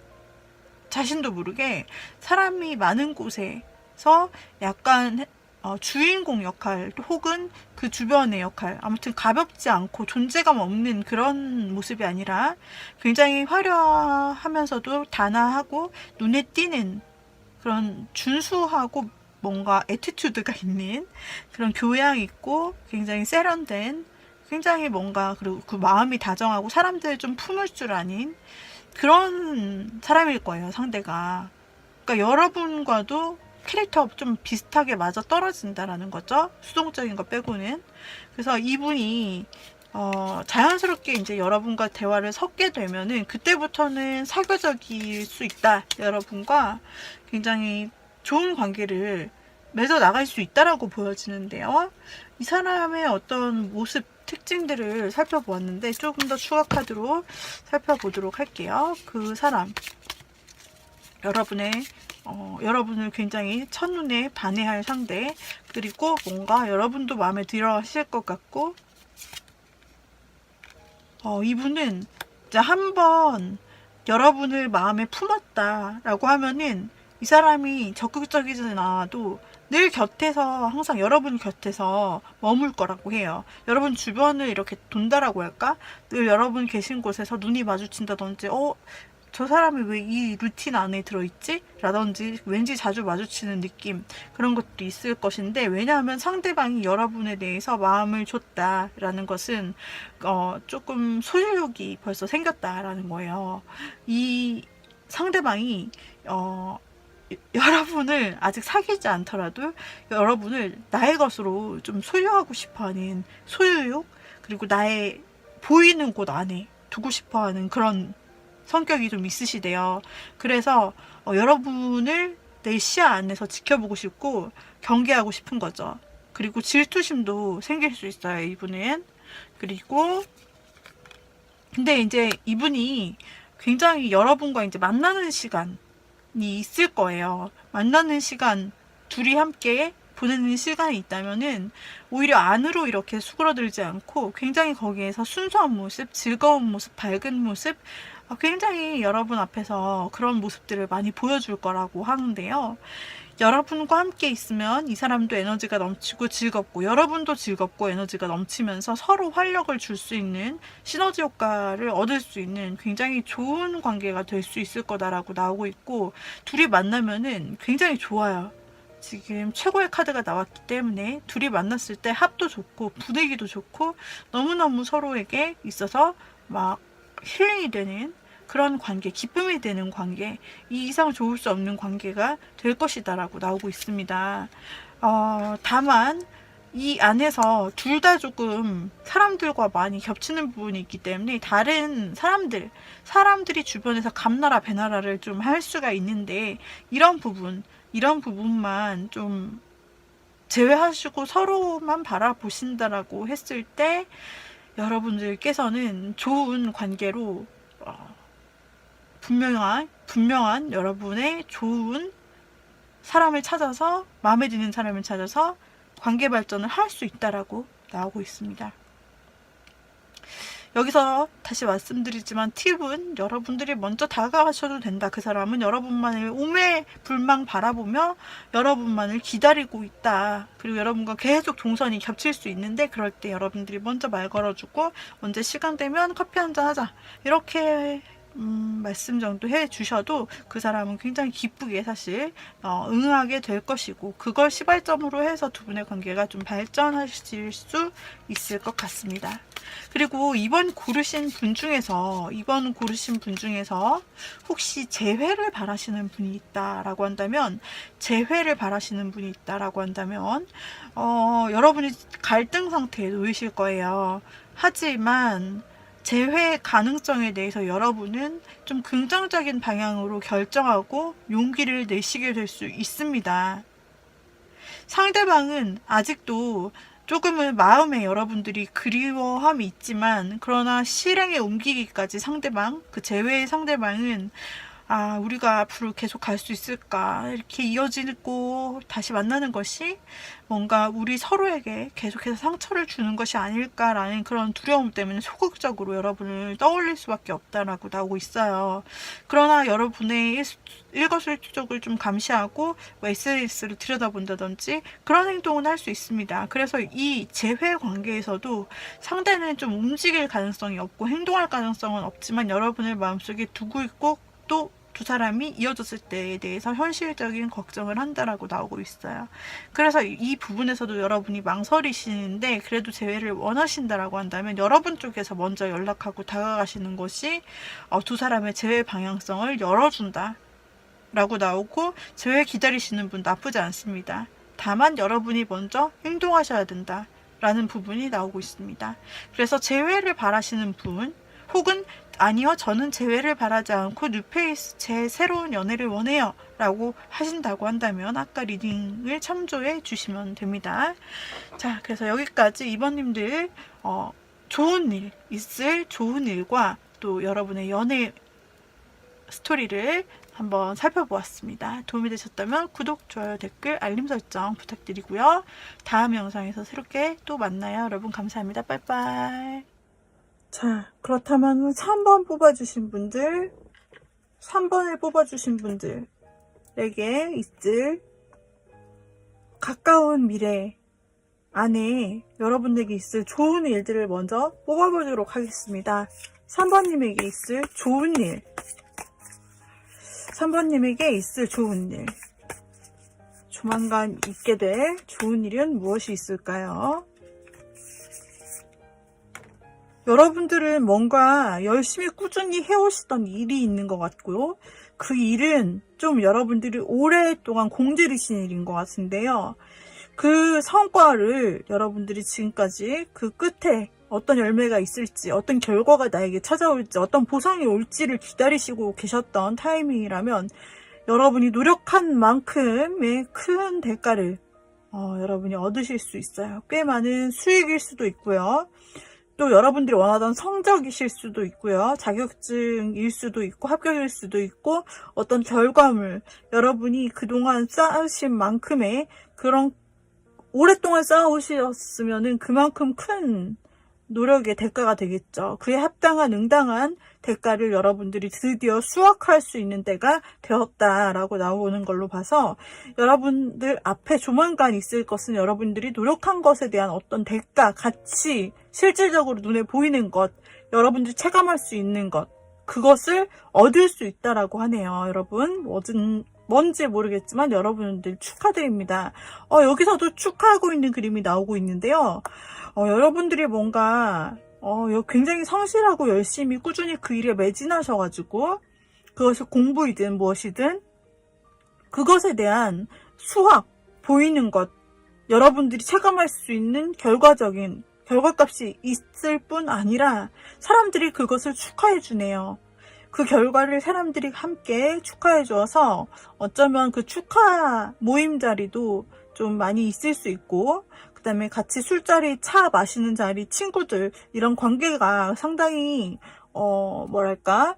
자신도 모르게 사람이 많은 곳에서 약간 주인공 역할 혹은 그 주변의 역할, 아무튼 가볍지 않고 존재감 없는 그런 모습이 아니라 굉장히 화려하면서도 단아하고 눈에 띄는 그런 준수하고 뭔가 애티튜드가 있는 그런 교양 있고 굉장히 세련된 굉장히 뭔가 그리고 그 마음이 다정하고 사람들을 좀 품을 줄 아는 그런 사람일 거예요, 상대가. 그러니까 여러분과도 캐릭터 좀 비슷하게 맞아 떨어진다라는 거죠. 수동적인 거 빼고는. 그래서 이분이 자연스럽게 이제 여러분과 대화를 섞게 되면은 그때부터는 사교적일 수 있다. 여러분과 굉장히 좋은 관계를 맺어 나갈 수 있다라고 보여지는데요. 이 사람의 어떤 모습 특징들을 살펴보았는데 조금 더 추가 카드로 살펴보도록 할게요. 그 사람 여러분을 굉장히 첫눈에 반해할 상대, 그리고 뭔가 여러분도 마음에 들어 하실 것 같고 이분은 이제 한번 여러분을 마음에 품었다라고 하면은 이 사람이 적극적이진 않아도 늘 곁에서 항상 여러분 곁에서 머물 거라고 해요. 여러분 주변을 이렇게 돈다라고 할까? 늘 여러분 계신 곳에서 눈이 마주친다든지 저 사람이 왜 이 루틴 안에 들어있지? 라든지 왠지 자주 마주치는 느낌, 그런 것도 있을 것인데, 왜냐하면 상대방이 여러분에 대해서 마음을 줬다라는 것은 조금 소유욕이 벌써 생겼다라는 거예요. 이 상대방이 여러분을 아직 사귀지 않더라도 여러분을 나의 것으로 좀 소유하고 싶어하는 소유욕, 그리고 나의 보이는 곳 안에 두고 싶어하는 그런 성격이 좀 있으시대요. 그래서 여러분을 내 시야 안에서 지켜보고 싶고 경계하고 싶은 거죠. 그리고 질투심도 생길 수 있어요, 이분은. 그리고 근데 이제 이분이 굉장히 여러분과 이제 만나는 시간이 있을 거예요. 만나는 시간, 둘이 함께 보내는 시간이 있다면은 오히려 안으로 이렇게 수그러들지 않고 굉장히 거기에서 순수한 모습, 즐거운 모습, 밝은 모습, 굉장히 여러분 앞에서 그런 모습들을 많이 보여줄 거라고 하는데요. 여러분과 함께 있으면 이 사람도 에너지가 넘치고 즐겁고 여러분도 즐겁고 에너지가 넘치면서 서로 활력을 줄 수 있는 시너지 효과를 얻을 수 있는 굉장히 좋은 관계가 될 수 있을 거다라고 나오고 있고, 둘이 만나면은 굉장히 좋아요. 지금 최고의 카드가 나왔기 때문에 둘이 만났을 때 합도 좋고 분위기도 좋고 너무너무 서로에게 있어서 막 힐링이 되는 그런 관계, 기쁨이 되는 관계, 이 이상 좋을 수 없는 관계가 될 것이다 라고 나오고 있습니다. 다만 이 안에서 둘 다 조금 사람들과 많이 겹치는 부분이 있기 때문에 다른 사람들이 주변에서 감나라 배나라를 좀 할 수가 있는데, 이런 부분만 좀 제외하시고 서로만 바라보신다라고 했을 때 여러분들께서는 좋은 관계로 분명한 여러분의 좋은 사람을 찾아서, 마음에 드는 사람을 찾아서 관계 발전을 할 수 있다라고 나오고 있습니다. 여기서 다시 말씀드리지만 팁은 여러분들이 먼저 다가가셔도 된다. 그 사람은 여러분만을 오매불망 바라보며 여러분만을 기다리고 있다. 그리고 여러분과 계속 동선이 겹칠 수 있는데, 그럴 때 여러분들이 먼저 말 걸어주고 언제 시간 되면 커피 한잔 하자, 이렇게 말씀 정도 해주셔도 그 사람은 굉장히 기쁘게 사실 응하게 될 것이고, 그걸 시발점으로 해서 두 분의 관계가 좀 발전하실 수 있을 것 같습니다. 그리고 이번 고르신 분 중에서 혹시 재회를 바라시는 분이 있다라고 한다면, 여러분이 갈등 상태에 놓이실 거예요. 하지만 재회 가능성에 대해서 여러분은 좀 긍정적인 방향으로 결정하고 용기를 내시게 될 수 있습니다. 상대방은 아직도 조금은 마음에 여러분들이 그리워함이 있지만, 그러나 실행에 옮기기까지 그 재회의 상대방은 우리가 앞으로 계속 갈 수 있을까, 이렇게 이어지고 다시 만나는 것이 뭔가 우리 서로에게 계속해서 상처를 주는 것이 아닐까라는 그런 두려움 때문에 소극적으로 여러분을 떠올릴 수밖에 없다라고 나오고 있어요. 그러나 여러분의 일거수일투족을 좀 감시하고 SNS를 들여다본다든지 그런 행동은 할 수 있습니다. 그래서 이 재회 관계에서도 상대는 좀 움직일 가능성이 없고 행동할 가능성은 없지만 여러분을 마음속에 두고 있고, 또 두 사람이 이어졌을 때에 대해서 현실적인 걱정을 한다라고 나오고 있어요. 그래서 이 부분에서도 여러분이 망설이시는데 그래도 재회를 원하신다라고 한다면 여러분 쪽에서 먼저 연락하고 다가가시는 것이 두 사람의 재회 방향성을 열어준다 라고 나오고, 재회 기다리시는 분 나쁘지 않습니다. 다만 여러분이 먼저 행동하셔야 된다 라는 부분이 나오고 있습니다. 그래서 재회를 바라시는 분, 혹은 아니요, 저는 재회를 바라지 않고 뉴페이스 제 새로운 연애를 원해요 라고 하신다고 한다면 아까 리딩을 참조해 주시면 됩니다. 자, 그래서 여기까지 이번님들 좋은 일과 또 여러분의 연애 스토리를 한번 살펴보았습니다. 도움이 되셨다면 구독, 좋아요, 댓글, 알림 설정 부탁드리고요. 다음 영상에서 새롭게 또 만나요. 여러분 감사합니다. 빠이빠이. 자, 그렇다면 3번을 뽑아주신 분들에게 있을 가까운 미래 안에 여러분에게 있을 좋은 일들을 먼저 뽑아보도록 하겠습니다. 3번님에게 있을 좋은 일. 3번님에게 있을 좋은 일. 조만간 있게 될 좋은 일은 무엇이 있을까요? 여러분들은 뭔가 열심히 꾸준히 해오시던 일이 있는 것 같고요. 그 일은 좀 여러분들이 오랫동안 공들이신 일인 것 같은데요. 그 성과를 여러분들이 지금까지 그 끝에 어떤 열매가 있을지, 어떤 결과가 나에게 찾아올지, 어떤 보상이 올지를 기다리시고 계셨던 타이밍이라면 여러분이 노력한 만큼의 큰 대가를 여러분이 얻으실 수 있어요. 꽤 많은 수익일 수도 있고요. 또 여러분들이 원하던 성적이실 수도 있고요. 자격증일 수도 있고 합격일 수도 있고, 어떤 결과물, 여러분이 그동안 쌓으신 만큼의 그런 오랫동안 쌓아오셨으면은 그만큼 큰 노력의 대가가 되겠죠. 그에 합당한 응당한 대가를 여러분들이 드디어 수확할 수 있는 때가 되었다라고 나오는 걸로 봐서, 여러분들 앞에 조만간 있을 것은 여러분들이 노력한 것에 대한 어떤 대가, 가치, 실질적으로 눈에 보이는 것, 여러분들이 체감할 수 있는 것, 그것을 얻을 수 있다라고 하네요. 여러분, 뭔지 모르겠지만 여러분들 축하드립니다. 여기서도 축하하고 있는 그림이 나오고 있는데요. 여러분들이 뭔가 굉장히 성실하고 열심히 꾸준히 그 일에 매진하셔가지고, 그것이 공부이든 무엇이든 그것에 대한 수확, 보이는 것, 여러분들이 체감할 수 있는 결과값이 있을 뿐 아니라 사람들이 그것을 축하해 주네요. 그 결과를 사람들이 함께 축하해 주어서 어쩌면 그 축하 모임 자리도 좀 많이 있을 수 있고, 그 다음에 같이 술자리, 차 마시는 자리, 친구들, 이런 관계가 상당히 뭐랄까,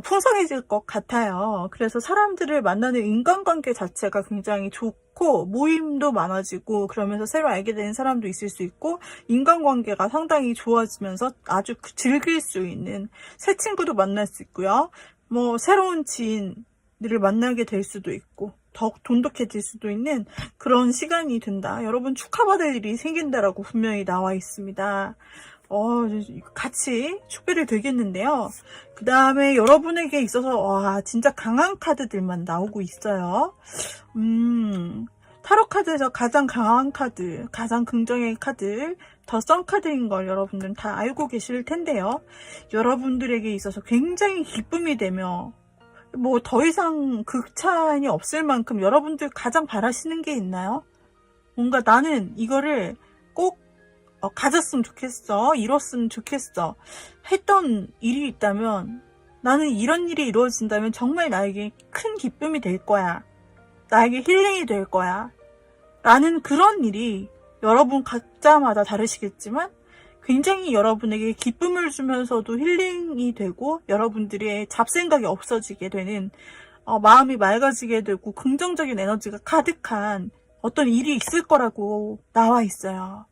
풍성해질 것 같아요. 그래서 사람들을 만나는 인간관계 자체가 굉장히 좋고, 모임도 많아지고, 그러면서 새로 알게 되는 사람도 있을 수 있고, 인간관계가 상당히 좋아지면서 아주 즐길 수 있는 새 친구도 만날 수 있고요. 뭐, 새로운 지인들을 만나게 될 수도 있고, 더욱 돈독해질 수도 있는 그런 시간이 된다. 여러분 축하받을 일이 생긴다라고 분명히 나와 있습니다. 같이 축배를 들겠는데요. 그 다음에 여러분에게 있어서 와 진짜 강한 카드들만 나오고 있어요. 타로 카드에서 가장 강한 카드, 가장 긍정의 카드, 더 선 카드인 걸 여러분들은 다 알고 계실 텐데요. 여러분들에게 있어서 굉장히 기쁨이 되며 뭐 더 이상 극찬이 없을 만큼 여러분들 가장 바라시는 게 있나요? 뭔가 나는 이거를 꼭 가졌으면 좋겠어, 이뤘으면 좋겠어 했던 일이 있다면, 나는 이런 일이 이루어진다면 정말 나에게 큰 기쁨이 될 거야, 나에게 힐링이 될 거야 라는 그런 일이 여러분 각자마다 다르시겠지만 굉장히 여러분에게 기쁨을 주면서도 힐링이 되고 여러분들의 잡생각이 없어지게 되는, 마음이 맑아지게 되고 긍정적인 에너지가 가득한 어떤 일이 있을 거라고 나와 있어요.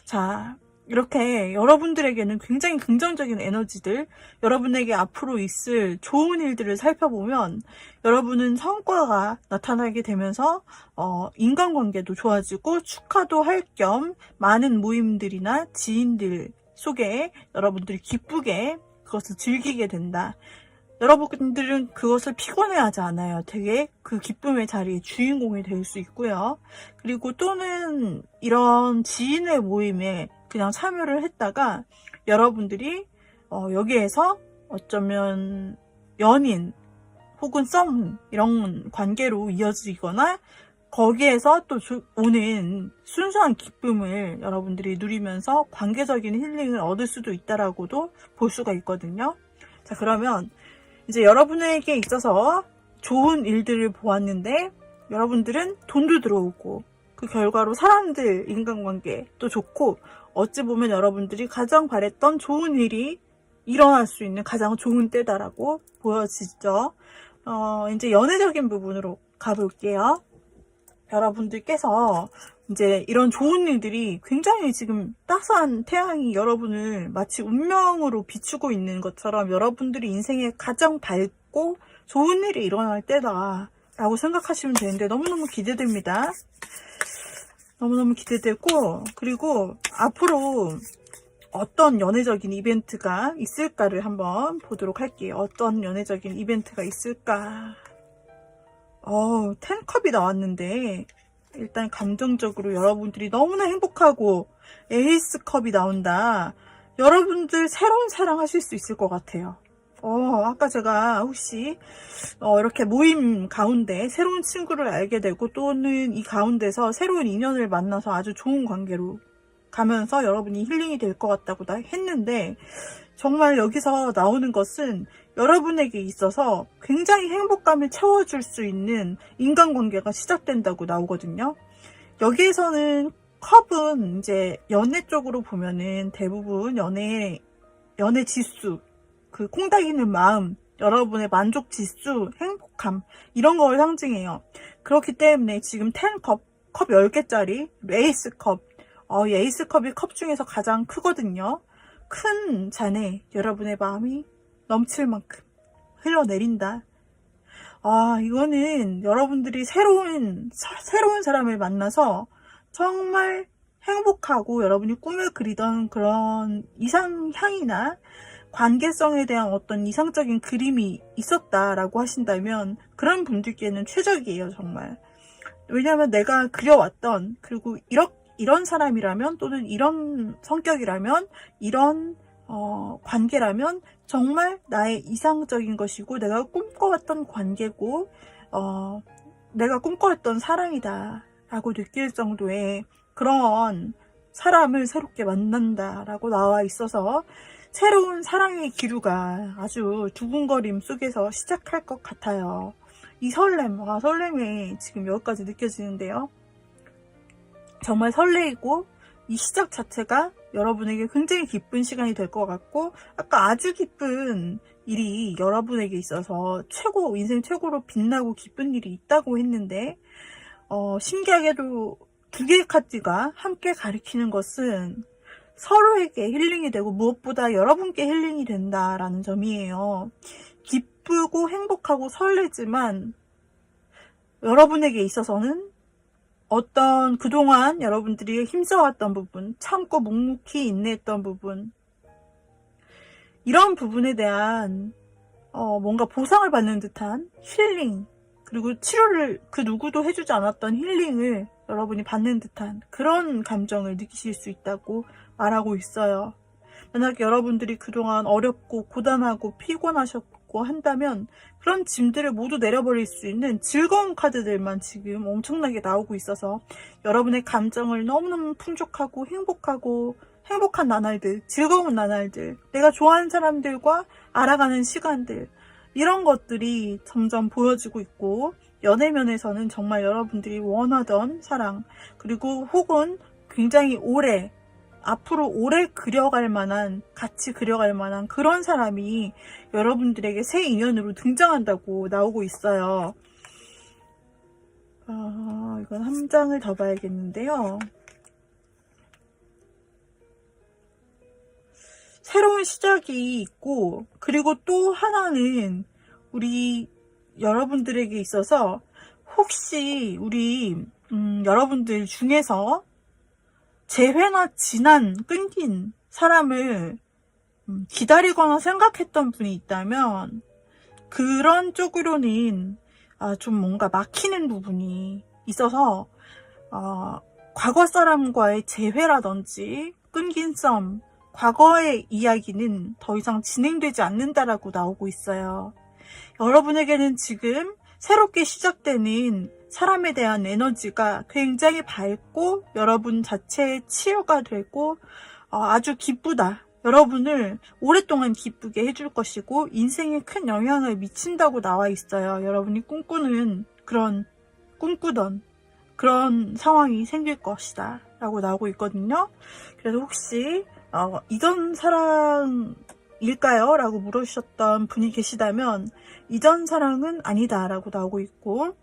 자, 이렇게 여러분들에게는 굉장히 긍정적인 에너지들, 여러분에게 앞으로 있을 좋은 일들을 살펴보면 여러분은 성과가 나타나게 되면서 인간관계도 좋아지고 축하도 할 겸 많은 모임들이나 지인들 속에 여러분들이 기쁘게 그것을 즐기게 된다. 여러분들은 그것을 피곤해하지 않아요. 되게 그 기쁨의 자리에 주인공이 될 수 있고요. 그리고 또는 이런 지인의 모임에 그냥 참여를 했다가 여러분들이 여기에서 어쩌면 연인 혹은 썸 이런 관계로 이어지거나 거기에서 또 오는 순수한 기쁨을 여러분들이 누리면서 관계적인 힐링을 얻을 수도 있다라고도 볼 수가 있거든요. 자, 그러면 이제 여러분에게 있어서 좋은 일들을 보았는데 여러분들은 돈도 들어오고 그 결과로 사람들 인간관계도 좋고 어찌 보면 여러분들이 가장 바랬던 좋은 일이 일어날 수 있는 가장 좋은 때다라고 보여지죠. 이제 연애적인 부분으로 가볼게요. 여러분들께서 이제 이런 좋은 일들이 굉장히 지금 따스한 태양이 여러분을 마치 운명으로 비추고 있는 것처럼 여러분들이 인생에 가장 밝고 좋은 일이 일어날 때다 라고 생각하시면 되는데 너무너무 기대됩니다. 너무너무 기대되고, 그리고 앞으로 어떤 연애적인 이벤트가 있을까를 한번 보도록 할게요. 어떤 연애적인 이벤트가 있을까. 10컵이 나왔는데 일단 감정적으로 여러분들이 너무나 행복하고 에이스컵이 나온다. 여러분들 새로운 사랑 하실 수 있을 것 같아요. 아까 제가 혹시 이렇게 모임 가운데 새로운 친구를 알게 되고 또는 이 가운데서 새로운 인연을 만나서 아주 좋은 관계로 가면서 여러분이 힐링이 될 것 같다고 했는데 정말 여기서 나오는 것은 여러분에게 있어서 굉장히 행복감을 채워줄 수 있는 인간관계가 시작된다고 나오거든요. 여기에서는 컵은 이제 연애 쪽으로 보면은 대부분 연애 지수, 그 콩닥이는 마음, 여러분의 만족 지수, 행복함 이런 걸 상징해요. 그렇기 때문에 지금 10컵, 컵 10개짜리 에이스컵, 이 에이스컵이 컵 중에서 가장 크거든요. 큰 잔에 여러분의 마음이 넘칠 만큼 흘러내린다. 이거는 여러분들이 새로운 사람을 만나서 정말 행복하고 여러분이 꿈을 그리던 그런 이상향이나 관계성에 대한 어떤 이상적인 그림이 있었다라고 하신다면 그런 분들께는 최적이에요, 정말. 왜냐하면 내가 그려왔던, 그리고 이런 사람이라면 또는 이런 성격이라면 이런 관계라면 정말 나의 이상적인 것이고 내가 꿈꿔왔던 관계고 내가 꿈꿔왔던 사랑이다 라고 느낄 정도의 그런 사람을 새롭게 만난다 라고 나와 있어서 새로운 사랑의 기류가 아주 두근거림 속에서 시작할 것 같아요. 이 설렘이 지금 여기까지 느껴지는데요. 정말 설레이고 이 시작 자체가 여러분에게 굉장히 기쁜 시간이 될 것 같고, 아까 아주 기쁜 일이 여러분에게 있어서 인생 최고로 빛나고 기쁜 일이 있다고 했는데, 신기하게도 두 개의 카드가 함께 가리키는 것은 서로에게 힐링이 되고 무엇보다 여러분께 힐링이 된다라는 점이에요. 기쁘고 행복하고 설레지만 여러분에게 있어서는 어떤 그동안 여러분들이 힘써왔던 부분, 참고 묵묵히 인내했던 부분, 이런 부분에 대한 뭔가 보상을 받는 듯한 힐링, 그리고 치료를 그 누구도 해주지 않았던 힐링을 여러분이 받는 듯한 그런 감정을 느끼실 수 있다고 말하고 있어요. 만약 여러분들이 그동안 어렵고 고단하고 피곤하셨고 한다면 그런 짐들을 모두 내려버릴 수 있는 즐거운 카드들만 지금 엄청나게 나오고 있어서 여러분의 감정을 너무너무 풍족하고 행복한 나날들, 즐거운 나날들, 내가 좋아하는 사람들과 알아가는 시간들, 이런 것들이 점점 보여지고 있고, 연애면에서는 정말 여러분들이 원하던 사랑, 그리고 혹은 굉장히 앞으로 오래 같이 그려갈 만한 그런 사람이 여러분들에게 새 인연으로 등장한다고 나오고 있어요. 이건 한 장을 더 봐야겠는데요. 새로운 시작이 있고, 그리고 또 하나는 우리 여러분들에게 있어서 혹시 여러분들 중에서 재회나 끊긴 사람을 기다리거나 생각했던 분이 있다면 그런 쪽으로는 좀 뭔가 막히는 부분이 있어서 과거 사람과의 재회라든지 끊긴 썸, 과거의 이야기는 더 이상 진행되지 않는다라고 나오고 있어요. 여러분에게는 지금 새롭게 시작되는 사람에 대한 에너지가 굉장히 밝고 여러분 자체의 치유가 되고 아주 기쁘다. 여러분을 오랫동안 기쁘게 해줄 것이고 인생에 큰 영향을 미친다고 나와 있어요. 여러분이 꿈꾸던 그런 상황이 생길 것이다 라고 나오고 있거든요. 그래서 혹시 이전 사랑일까요? 라고 물어주셨던 분이 계시다면 이전 사랑은 아니다 라고 나오고 있고,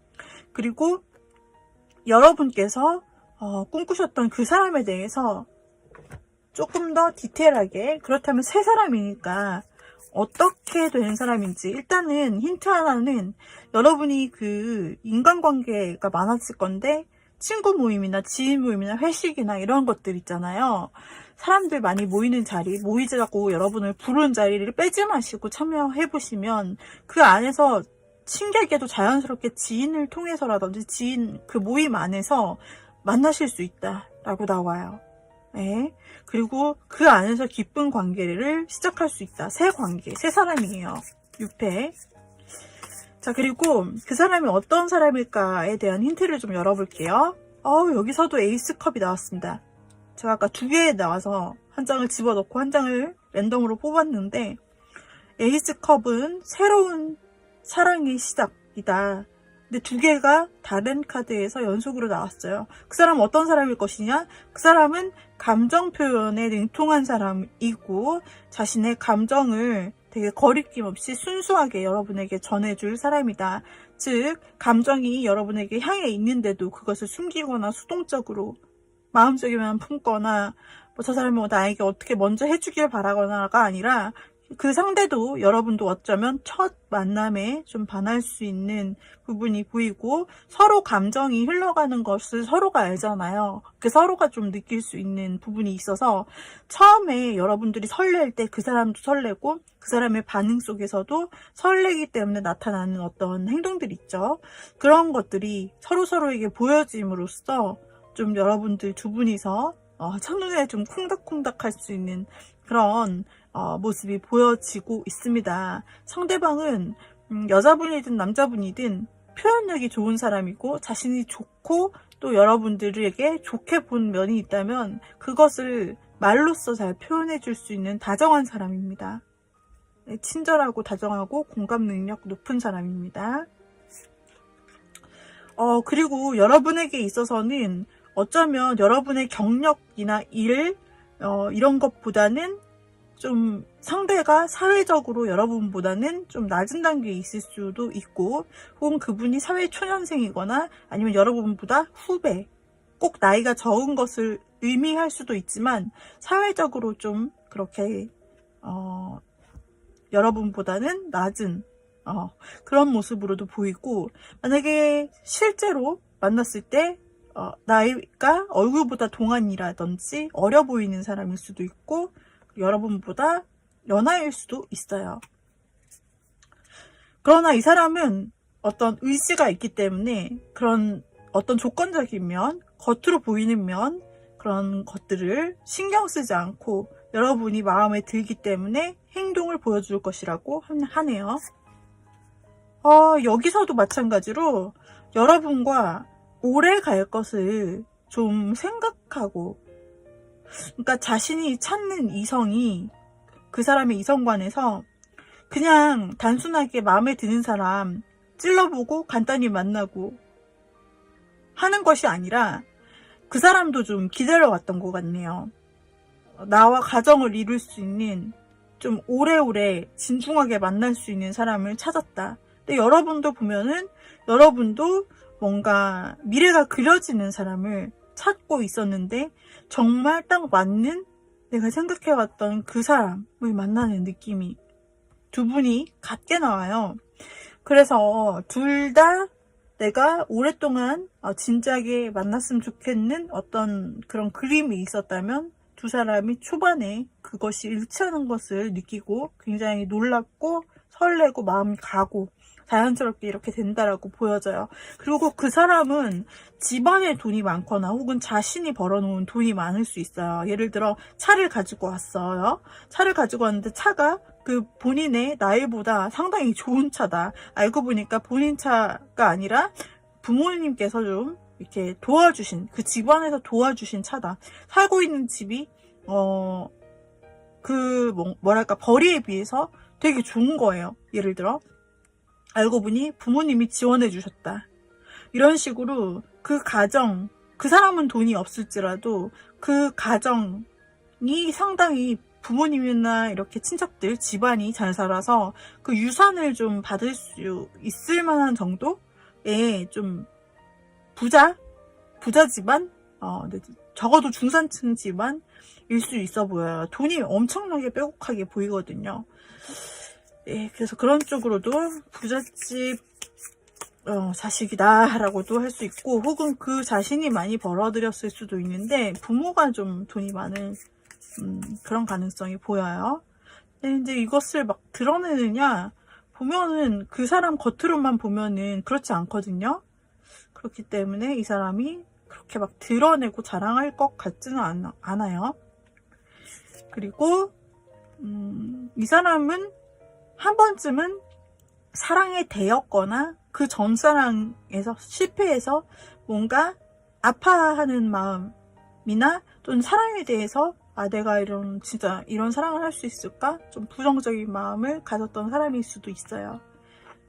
그리고 여러분께서 꿈꾸셨던 그 사람에 대해서 조금 더 디테일하게, 그렇다면 새 사람이니까 어떻게 된 사람인지, 일단은 힌트 하나는 여러분이 그 인간관계가 많았을 건데 친구 모임이나 지인 모임이나 회식이나 이런 것들 있잖아요. 사람들 많이 모이는 자리, 모이자고 여러분을 부르는 자리를 빼지 마시고 참여해보시면 그 안에서 신기하게도 자연스럽게 지인을 통해서라든지 지인 그 모임 안에서 만나실 수 있다라고 나와요. 네. 그리고 그 안에서 기쁜 관계를 시작할 수 있다. 새 관계, 새 사람이에요. 6패. 자, 그리고 그 사람이 어떤 사람일까에 대한 힌트를 좀 열어볼게요. 여기서도 에이스컵이 나왔습니다. 제가 아까 2개 나와서 한 장을 집어넣고 한 장을 랜덤으로 뽑았는데, 에이스컵은 새로운 사랑의 시작이다. 근데 2개가 다른 카드에서 연속으로 나왔어요. 그 사람은 어떤 사람일 것이냐? 그 사람은 감정 표현에 능통한 사람이고 자신의 감정을 되게 거리낌 없이 순수하게 여러분에게 전해줄 사람이다. 즉, 감정이 여러분에게 향해 있는데도 그것을 숨기거나 수동적으로 마음속에만 품거나 저 사람이 나에게 어떻게 먼저 해주길 바라거나가 아니라 그 상대도 여러분도 어쩌면 첫 만남에 좀 반할 수 있는 부분이 보이고, 서로 감정이 흘러가는 것을 서로가 알잖아요. 그 서로가 좀 느낄 수 있는 부분이 있어서 처음에 여러분들이 설렐 때 그 사람도 설레고 그 사람의 반응 속에서도 설레기 때문에 나타나는 어떤 행동들 있죠. 그런 것들이 서로에게 보여짐으로써 좀 여러분들 두 분이서 첫눈에 좀 콩닥콩닥 할 수 있는 그런 모습이 보여지고 있습니다. 상대방은 여자분이든 남자분이든 표현력이 좋은 사람이고 자신이 좋고 또 여러분들에게 좋게 본 면이 있다면 그것을 말로써 잘 표현해 줄 수 있는 다정한 사람입니다. 친절하고 다정하고 공감 능력 높은 사람입니다. 그리고 여러분에게 있어서는 어쩌면 여러분의 경력이나 일 이런 것보다는 좀 상대가 사회적으로 여러분보다는 좀 낮은 단계에 있을 수도 있고, 혹은 그분이 사회 초년생이거나 아니면 여러분보다 후배, 꼭 나이가 적은 것을 의미할 수도 있지만 사회적으로 좀 그렇게 여러분보다는 낮은 그런 모습으로도 보이고, 만약에 실제로 만났을 때 나이가 얼굴보다 동안이라든지 어려 보이는 사람일 수도 있고 여러분보다 연하일 수도 있어요. 그러나 이 사람은 어떤 의지가 있기 때문에 그런 어떤 조건적인 면, 겉으로 보이는 면, 그런 것들을 신경 쓰지 않고 여러분이 마음에 들기 때문에 행동을 보여줄 것이라고 하네요. 여기서도 마찬가지로 여러분과 오래 갈 것을 좀 생각하고, 그러니까 자신이 찾는 이성이 그 사람의 이성관에서 그냥 단순하게 마음에 드는 사람 찔러보고 간단히 만나고 하는 것이 아니라 그 사람도 좀 기다려왔던 것 같네요. 나와 가정을 이룰 수 있는, 좀 오래오래 진중하게 만날 수 있는 사람을 찾았다. 근데 여러분도 보면은 여러분도 뭔가 미래가 그려지는 사람을 찾고 있었는데 정말 딱 맞는, 내가 생각해왔던 그 사람을 만나는 느낌이 두 분이 같게 나와요. 그래서 둘 다 내가 오랫동안 진지하게 만났으면 좋겠는 어떤 그런 그림이 있었다면 두 사람이 초반에 그것이 일치하는 것을 느끼고 굉장히 놀랍고 설레고 마음이 가고 자연스럽게 이렇게 된다라고 보여져요. 그리고 그 사람은 집안에 돈이 많거나 혹은 자신이 벌어놓은 돈이 많을 수 있어요. 예를 들어 차를 가지고 왔어요. 차를 가지고 왔는데 차가 그 본인의 나이보다 상당히 좋은 차다. 알고 보니까 본인 차가 아니라 부모님께서 좀 이렇게 도와주신, 그 집안에서 도와주신 차다. 살고 있는 집이 뭐랄까 벌이에 비해서 되게 좋은 거예요. 예를 들어 알고 보니 부모님이 지원해 주셨다. 이런 식으로 그 가정, 그 사람은 돈이 없을지라도 그 가정이 상당히 부모님이나 이렇게 친척들, 집안이 잘 살아서 그 유산을 좀 받을 수 있을 만한 정도의 좀 부자 집안, 적어도 중산층 집안일 수 있어 보여요. 돈이 엄청나게 빼곡하게 보이거든요. 예, 그래서 그런 쪽으로도 부잣집 자식이다 라고도 할 수 있고, 혹은 그 자신이 많이 벌어들였을 수도 있는데 부모가 좀 돈이 많은 그런 가능성이 보여요. 근데 이제 이것을 막 드러내느냐 보면은 그 사람 겉으로만 보면은 그렇지 않거든요. 그렇기 때문에 이 사람이 그렇게 막 드러내고 자랑할 것 같지는 않아요. 그리고 이 사람은 한 번쯤은 사랑에 대였거나 그 전 사랑에서 실패해서 뭔가 아파하는 마음이나 또는 사랑에 대해서 내가 진짜 이런 사랑을 할 수 있을까? 좀 부정적인 마음을 가졌던 사람일 수도 있어요.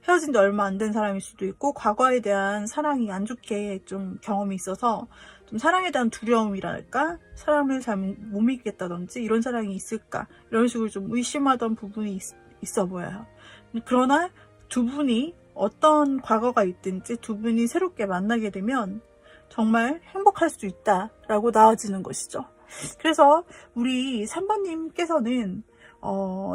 헤어진 지 얼마 안 된 사람일 수도 있고, 과거에 대한 사랑이 안 좋게 좀 경험이 있어서 좀 사랑에 대한 두려움이랄까? 사람을 잘 못 믿겠다든지 이런 사랑이 있을까? 이런 식으로 좀 의심하던 부분이 있어 보여요. 그러나 두 분이 어떤 과거가 있든지 두 분이 새롭게 만나게 되면 정말 행복할 수 있다라고 나와지는 것이죠. 그래서 우리 3번님께서는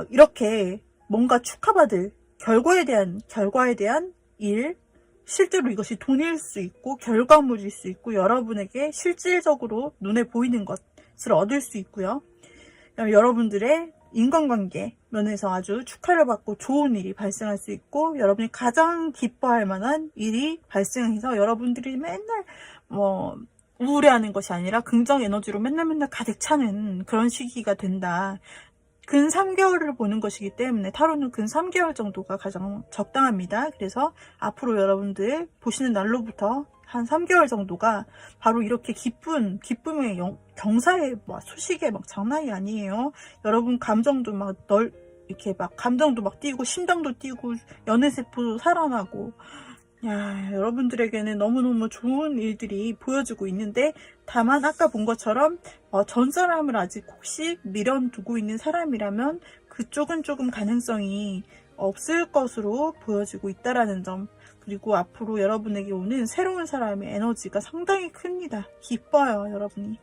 이렇게 뭔가 축하받을 결과에 대한 일, 실제로 이것이 돈일 수 있고 결과물일 수 있고 여러분에게 실질적으로 눈에 보이는 것을 얻을 수 있고요. 여러분들의 인간관계 면에서 아주 축하를 받고 좋은 일이 발생할 수 있고, 여러분이 가장 기뻐할 만한 일이 발생해서 여러분들이 맨날 우울해하는 것이 아니라 긍정 에너지로 맨날 가득 차는 그런 시기가 된다. 근 3개월을 보는 것이기 때문에 타로는 근 3개월 정도가 가장 적당합니다. 그래서 앞으로 여러분들 보시는 날로부터 한 3개월 정도가 바로 이렇게 기쁨의 경사의 소식에 장난이 아니에요. 여러분 감정도 이렇게 감정도 뛰고 심장도 뛰고 연애세포도 살아나고 야, 여러분들에게는 너무너무 좋은 일들이 보여지고 있는데, 다만 아까 본 것처럼 전 사람을 아직 혹시 미련두고 있는 사람이라면 그쪽은 조금 가능성이 없을 것으로 보여지고 있다라는 점. 그리고 앞으로 여러분에게 오는 새로운 사람의 에너지가 상당히 큽니다. 기뻐요, 여러분이.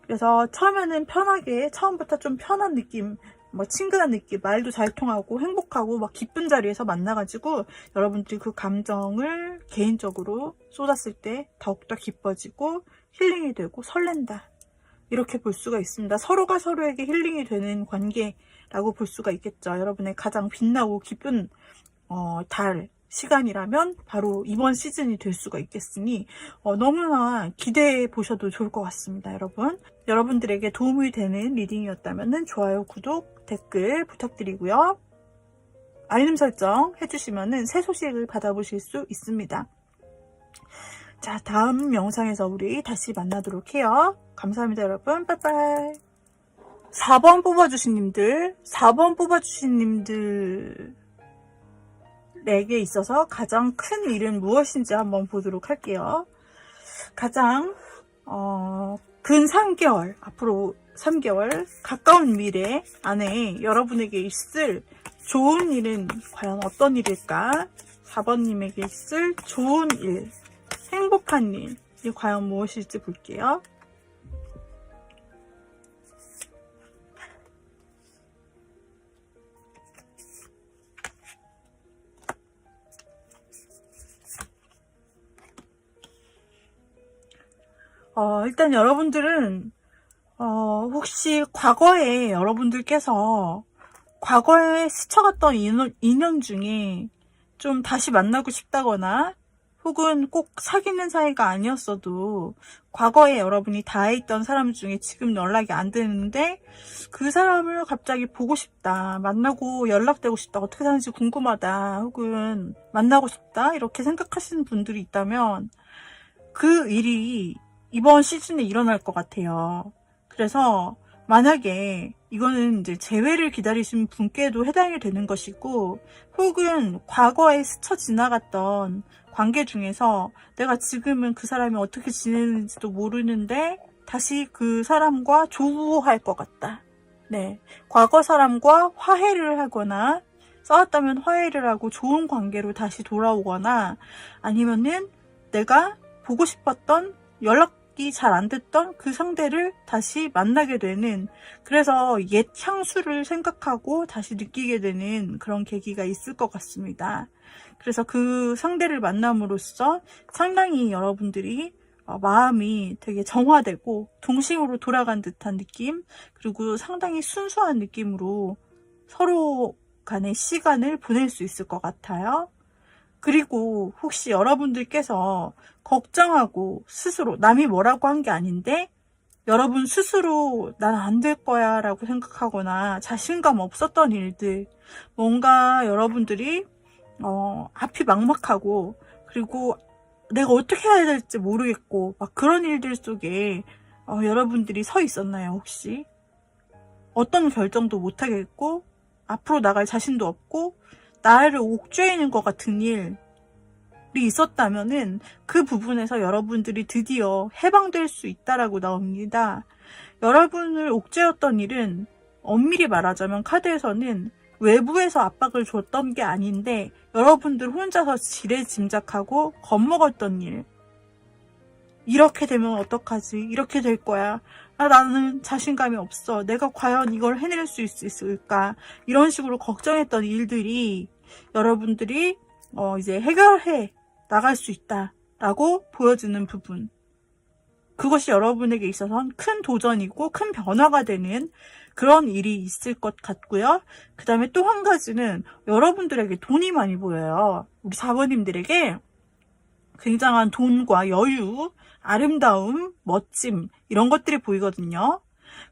그래서 처음에는 편하게, 처음부터 좀 편한 느낌, 뭐 친근한 느낌, 말도 잘 통하고 행복하고 막 기쁜 자리에서 만나가지고 여러분들이 그 감정을 개인적으로 쏟았을 때 더욱더 기뻐지고 힐링이 되고 설렌다. 이렇게 볼 수가 있습니다. 서로가 서로에게 힐링이 되는 관계라고 볼 수가 있겠죠. 여러분의 가장 빛나고 기쁜 달, 시간이라면 바로 이번 시즌이 될 수가 있겠으니 너무나 기대해 보셔도 좋을 것 같습니다. 여러분들에게 도움이 되는 리딩이었다면 좋아요, 구독, 댓글 부탁드리고요. 알림 설정 해주시면 새 소식을 받아보실 수 있습니다. 자, 다음 영상에서 우리 다시 만나도록 해요. 감사합니다, 여러분. 빠이빠이. 4번 뽑아주신 님들 에게 있어서 가장 큰 일은 무엇인지 한번 보도록 할게요. 가장 근 3개월, 앞으로 3개월 가까운 미래 안에 여러분에게 있을 좋은 일은 과연 어떤 일일까? 4번님에게 있을 좋은 일, 행복한 일이 과연 무엇일지 볼게요. 일단 여러분들은 혹시 과거에 여러분들께서 과거에 스쳐갔던 인연 중에 좀 다시 만나고 싶다거나 혹은 꼭 사귀는 사이가 아니었어도 과거에 여러분이 다해있던 사람 중에 지금 연락이 안 되는데 그 사람을 갑자기 보고 싶다, 만나고 연락되고 싶다, 어떻게 사는지 궁금하다, 혹은 만나고 싶다 이렇게 생각하시는 분들이 있다면 그 일이 이번 시즌에 일어날 것 같아요. 그래서 만약에 이거는 이제 재회를 기다리시는 분께도 해당이 되는 것이고, 혹은 과거에 스쳐 지나갔던 관계 중에서 내가 지금은 그 사람이 어떻게 지내는지도 모르는데 다시 그 사람과 조우할 것 같다. 네, 과거 사람과 화해를 하거나 싸웠다면 화해를 하고 좋은 관계로 다시 돌아오거나, 아니면은 내가 보고 싶었던 연락이 잘 안 됐던 그 상대를 다시 만나게 되는, 그래서 옛 향수를 생각하고 다시 느끼게 되는 그런 계기가 있을 것 같습니다. 그래서 그 상대를 만남으로써 상당히 여러분들이 마음이 되게 정화되고 동심으로 돌아간 듯한 느낌, 그리고 상당히 순수한 느낌으로 서로 간의 시간을 보낼 수 있을 것 같아요. 그리고 혹시 여러분들께서 걱정하고 스스로, 남이 뭐라고 한 게 아닌데 여러분 스스로 난 안 될 거야 라고 생각하거나 자신감 없었던 일들, 뭔가 여러분들이 앞이 막막하고 그리고 내가 어떻게 해야 될지 모르겠고 막 그런 일들 속에 여러분들이 서 있었나요? 혹시 어떤 결정도 못 하겠고 앞으로 나갈 자신도 없고 나를 옥죄이는 것 같은 일이 있었다면은 그 부분에서 여러분들이 드디어 해방될 수 있다라고 나옵니다. 여러분을 옥죄었던 일은 엄밀히 말하자면 카드에서는 외부에서 압박을 줬던 게 아닌데 여러분들 혼자서 지레짐작하고 겁먹었던 일. 이렇게 되면 어떡하지? 이렇게 될 거야. 나는 자신감이 없어. 내가 과연 이걸 해낼 수 있을까? 이런 식으로 걱정했던 일들이 여러분들이 이제 해결해 나갈 수 있다라고 보여주는 부분. 그것이 여러분에게 있어서는 큰 도전이고 큰 변화가 되는 그런 일이 있을 것 같고요. 그 다음에 또 한 가지는 여러분들에게 돈이 많이 보여요. 우리 4번님들에게 굉장한 돈과 여유, 아름다움, 멋짐 이런 것들이 보이거든요.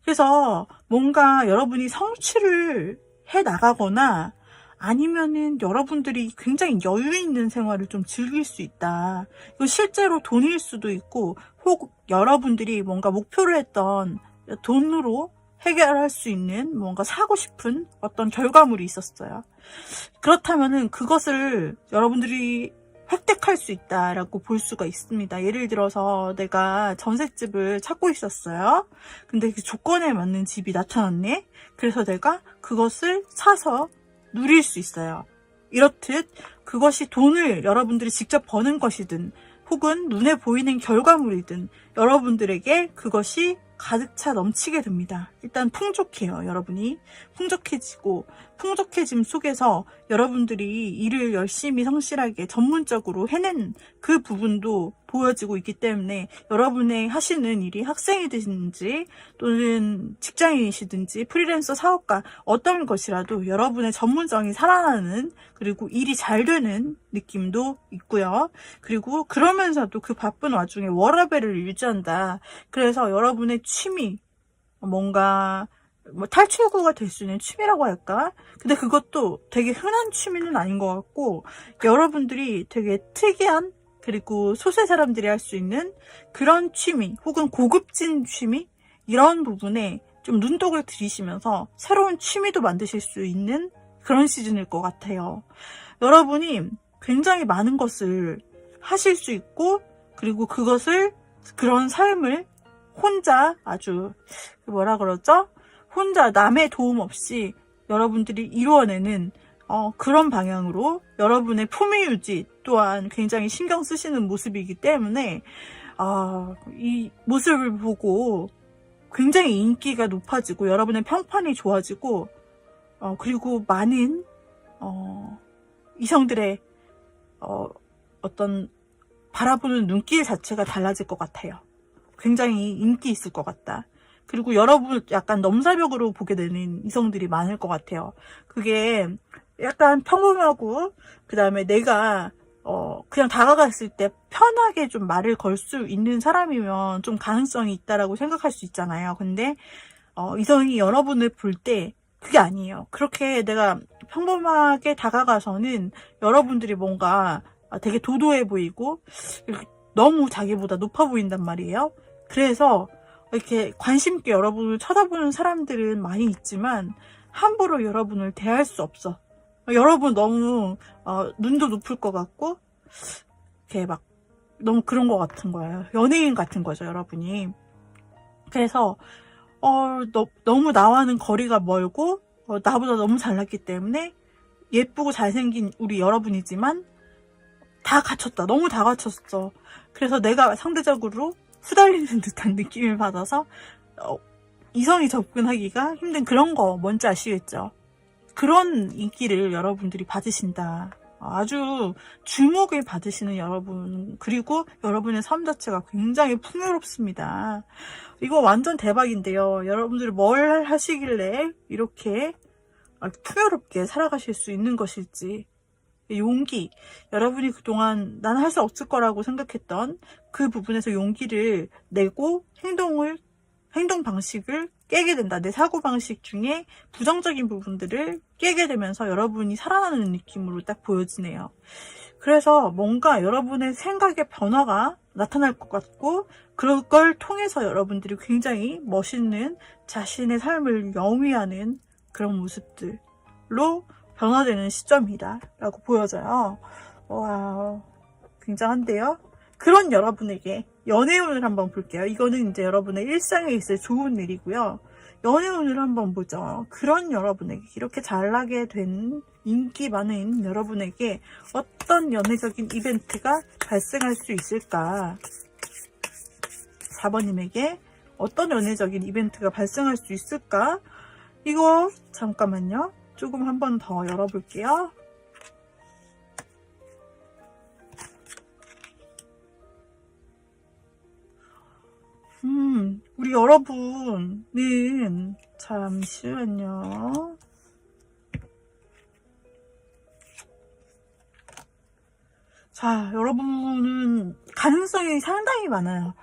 그래서 뭔가 여러분이 성취를 해 나가거나 아니면은 여러분들이 굉장히 여유 있는 생활을 좀 즐길 수 있다. 이거 실제로 돈일 수도 있고, 혹 여러분들이 뭔가 목표를 했던 돈으로 해결할 수 있는 뭔가 사고 싶은 어떤 결과물이 있었어요. 그렇다면은 그것을 여러분들이 획득할 수 있다라고 볼 수가 있습니다. 예를 들어서 내가 전셋집을 찾고 있었어요. 근데 그 조건에 맞는 집이 나타났네. 그래서 내가 그것을 사서 누릴 수 있어요. 이렇듯 그것이 돈을 여러분들이 직접 버는 것이든 혹은 눈에 보이는 결과물이든 여러분들에게 그것이 가득 차 넘치게 됩니다. 일단 풍족해요. 여러분이 풍족해지고 풍족해짐 속에서 여러분들이 일을 열심히 성실하게 전문적으로 해낸 그 부분도 보여지고 있기 때문에 여러분의 하시는 일이 학생이든지 또는 직장인이시든지 프리랜서 사업가 어떤 것이라도 여러분의 전문성이 살아나는 그리고 일이 잘 되는 느낌도 있고요. 그리고 그러면서도 그 바쁜 와중에 워라밸을 유지한다. 그래서 여러분의 취미, 뭔가 뭐 탈출구가 될 수 있는 취미라고 할까? 근데 그것도 되게 흔한 취미는 아닌 것 같고 여러분들이 되게 특이한 그리고 소수의 사람들이 할 수 있는 그런 취미 혹은 고급진 취미 이런 부분에 좀 눈독을 들이시면서 새로운 취미도 만드실 수 있는 그런 시즌일 것 같아요. 여러분이 굉장히 많은 것을 하실 수 있고 그리고 그것을 그런 삶을 혼자 아주 뭐라 그러죠? 혼자 남의 도움 없이 여러분들이 이루어내는 그런 방향으로 여러분의 품위 유지 또한 굉장히 신경 쓰시는 모습이기 때문에 이 모습을 보고 굉장히 인기가 높아지고 여러분의 평판이 좋아지고 그리고 많은 이성들의 어떤 바라보는 눈길 자체가 달라질 것 같아요. 굉장히 인기 있을 것 같다. 그리고 여러분 약간 넘사벽으로 보게 되는 이성들이 많을 것 같아요. 그게 약간 평범하고 그 다음에 내가 그냥 다가갔을 때 편하게 좀 말을 걸 수 있는 사람이면 좀 가능성이 있다라고 생각할 수 있잖아요. 근데 이성이 여러분을 볼 때 그게 아니에요. 그렇게 내가 평범하게 다가가서는 여러분들이 뭔가 되게 도도해 보이고 너무 자기보다 높아 보인단 말이에요. 그래서 이렇게 관심 있게 여러분을 쳐다보는 사람들은 많이 있지만 함부로 여러분을 대할 수 없어. 여러분 너무 눈도 높을 것 같고 이렇게 막 너무 그런 것 같은 거예요. 연예인 같은 거죠, 여러분이. 그래서 너무 나와는 거리가 멀고 나보다 너무 잘났기 때문에 예쁘고 잘생긴 우리 여러분이지만 다 갖췄다. 너무 다 갖췄어. 그래서 내가 상대적으로 후달리는 듯한 느낌을 받아서 이성이 접근하기가 힘든 그런 거 뭔지 아시겠죠? 그런 인기를 여러분들이 받으신다. 아주 주목을 받으시는 여러분, 그리고 여러분의 삶 자체가 굉장히 풍요롭습니다. 이거 완전 대박인데요. 여러분들이 뭘 하시길래 이렇게 풍요롭게 살아가실 수 있는 것일지. 용기, 여러분이 그동안 난 할 수 없을 거라고 생각했던 그 부분에서 용기를 내고 행동 방식을 깨게 된다. 내 사고방식 중에 부정적인 부분들을 깨게 되면서 여러분이 살아나는 느낌으로 딱 보여지네요. 그래서 뭔가 여러분의 생각의 변화가 나타날 것 같고 그걸 통해서 여러분들이 굉장히 멋있는 자신의 삶을 영위하는 그런 모습들로 변화되는 시점이다 라고 보여져요. 와, 굉장한데요? 그런 여러분에게 연애운을 한번 볼게요. 이거는 이제 여러분의 일상에 있을 좋은 일이고요. 연애운을 한번 보죠. 그런 여러분에게 이렇게 잘나게 된 인기 많은 여러분에게 어떤 연애적인 이벤트가 발생할 수 있을까? 4번님에게 어떤 연애적인 이벤트가 발생할 수 있을까? 이거 잠깐만요. 조금 한 번 더 열어볼게요. 우리 여러분은 잠시만요. 자, 여러분은 가능성이 상당히 많아요.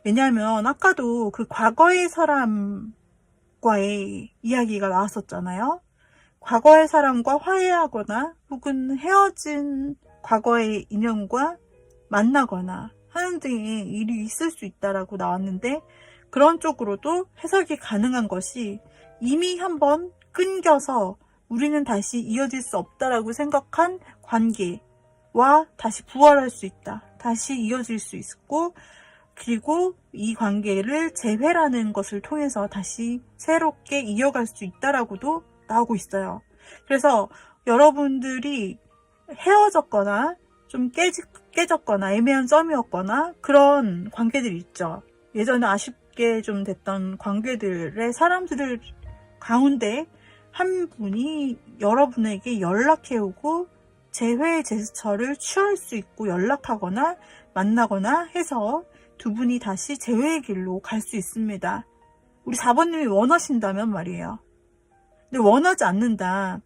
왜냐하면 아까도 그 과거의 사람과의 이야기가 나왔었잖아요. 과거의 사람과 화해하거나 혹은 헤어진 과거의 인연과 만나거나 하는 등의 일이 있을 수 있다라고 나왔는데 그런 쪽으로도 해석이 가능한 것이 이미 한번 끊겨서 우리는 다시 이어질 수 없다라고 생각한 관계와 다시 부활할 수 있다. 다시 이어질 수 있고, 그리고 이 관계를 재회라는 것을 통해서 다시 새롭게 이어갈 수 있다라고도 나오고 있어요. 그래서 여러분들이 헤어졌거나 좀 깨졌거나 애매한 썸이었거나 그런 관계들이 있죠. 예전에 아쉽게 좀 됐던 관계들의 사람들 가운데 한 분이 여러분에게 연락해오고 재회 제스처를 취할 수 있고 연락하거나 만나거나 해서 두 분이 다시 재회의 길로 갈 수 있습니다. 우리 4번님이 원하신다면 말이에요. 근데 원하지 않는다.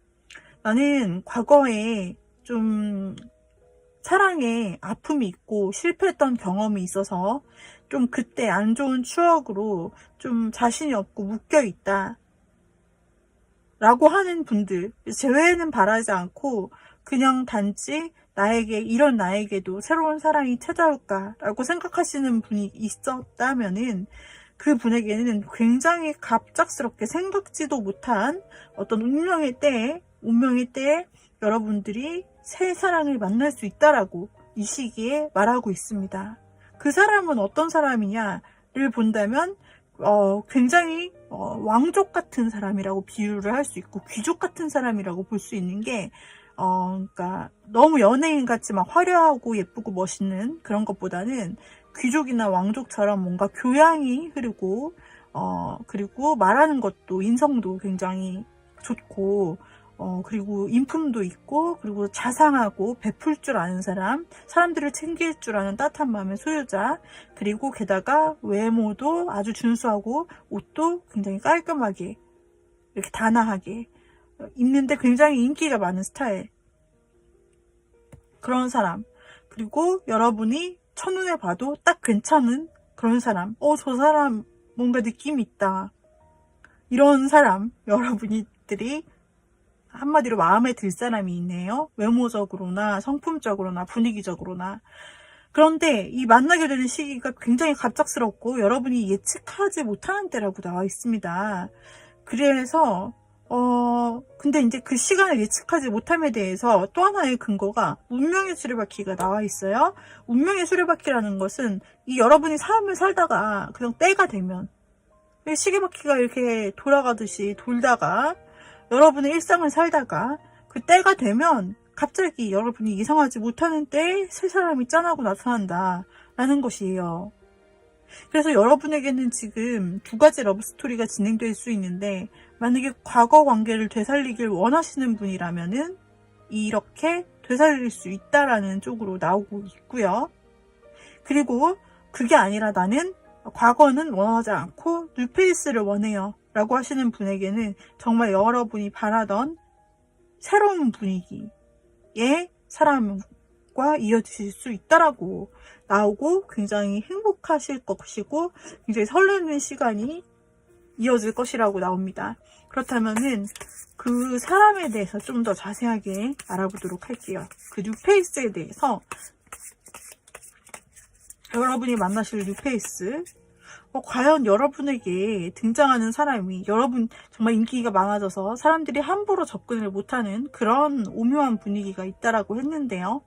나는 과거에 좀 사랑에 아픔이 있고 실패했던 경험이 있어서 좀 그때 안 좋은 추억으로 좀 자신이 없고 묶여있다 라고 하는 분들, 재회는 바라지 않고 그냥 단지 이런 나에게도 새로운 사랑이 찾아올까라고 생각하시는 분이 있었다면은 그 분에게는 굉장히 갑작스럽게 생각지도 못한 어떤 운명의 때에 여러분들이 새 사랑을 만날 수 있다라고 이 시기에 말하고 있습니다. 그 사람은 어떤 사람이냐를 본다면 굉장히 왕족 같은 사람이라고 비유를 할 수 있고 귀족 같은 사람이라고 볼 수 있는 게 그러니까 너무 연예인 같이 막 화려하고 예쁘고 멋있는 그런 것보다는 귀족이나 왕족처럼 뭔가 교양이 흐르고 그리고 말하는 것도 인성도 굉장히 좋고 그리고 인품도 있고 그리고 자상하고 베풀 줄 아는 사람, 사람들을 챙길 줄 아는 따뜻한 마음의 소유자, 그리고 게다가 외모도 아주 준수하고 옷도 굉장히 깔끔하게 이렇게 단아하게 입는데 굉장히 인기가 많은 스타일, 그런 사람, 그리고 여러분이 첫눈에 봐도 딱 괜찮은 그런 사람, 저 사람 뭔가 느낌이 있다, 이런 사람 여러분들이 한마디로 마음에 들 사람이 있네요. 외모적으로나 성품적으로나 분위기적으로나. 그런데 이 만나게 되는 시기가 굉장히 갑작스럽고 여러분이 예측하지 못하는 때라고 나와 있습니다. 그래서 근데 이제 그 시간을 예측하지 못함에 대해서 또 하나의 근거가 운명의 수레바퀴가 나와 있어요. 운명의 수레바퀴라는 것은 이 여러분이 삶을 살다가 그냥 때가 되면 시계바퀴가 이렇게 돌아가듯이 돌다가 여러분의 일상을 살다가 그 때가 되면 갑자기 여러분이 예상하지 못하는 때에 새 사람이 짠하고 나타난다 라는 것이에요. 그래서 여러분에게는 지금 두 가지 러브스토리가 진행될 수 있는데, 만약에 과거 관계를 되살리길 원하시는 분이라면은 이렇게 되살릴 수 있다라는 쪽으로 나오고 있고요. 그리고 그게 아니라 나는 과거는 원하지 않고 뉴페이스를 원해요 라고 하시는 분에게는 정말 여러분이 바라던 새로운 분위기의 사람과 이어지실 수 있다라고 나오고 굉장히 행복하실 것이고 굉장히 설레는 시간이 이어질 것이라고 나옵니다. 그렇다면은 그 사람에 대해서 좀 더 자세하게 알아보도록 할게요. 그 뉴페이스에 대해서, 여러분이 만나실 뉴페이스, 과연 여러분에게 등장하는 사람이 여러분 정말 인기가 많아져서 사람들이 함부로 접근을 못하는 그런 오묘한 분위기가 있다라고 했는데요.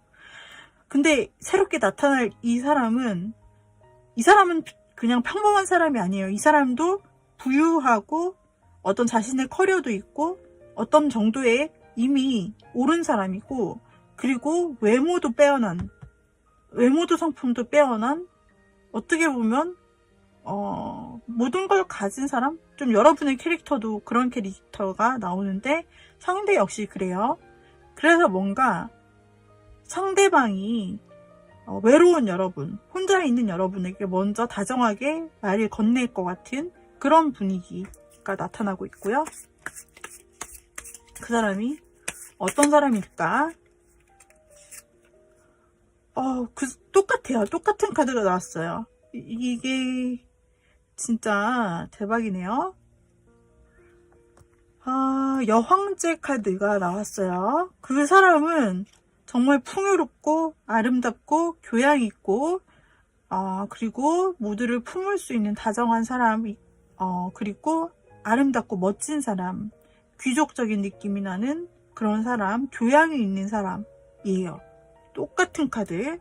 근데 새롭게 나타날 이 사람은 그냥 평범한 사람이 아니에요. 이 사람도 부유하고 어떤 자신의 커리어도 있고 어떤 정도의 이미 오른 사람이고, 그리고 외모도 성품도 빼어난, 어떻게 보면 모든 걸 가진 사람? 좀 여러분의 캐릭터도 그런 캐릭터가 나오는데 상대 역시 그래요. 그래서 뭔가 상대방이 외로운 여러분, 혼자 있는 여러분에게 먼저 다정하게 말을 건넬 것 같은 그런 분위기가 나타나고 있고요. 그 사람이 어떤 사람일까? 똑같아요. 똑같은 카드가 나왔어요. 이게 진짜 대박이네요. 여황제 카드가 나왔어요. 그 사람은 정말 풍요롭고 아름답고 교양 있고 그리고 모두를 품을 수 있는 다정한 사람, 그리고 아름답고 멋진 사람, 귀족적인 느낌이 나는 그런 사람, 교양이 있는 사람이에요. 똑같은 카드.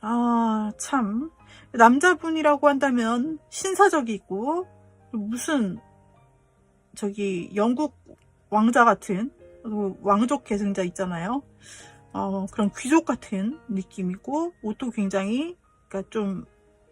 아, 참. 남자분이라고 한다면 신사적이고, 무슨, 영국 왕자 같은, 왕족 계승자 있잖아요. 그런 귀족 같은 느낌이고, 옷도 굉장히, 그러니까 좀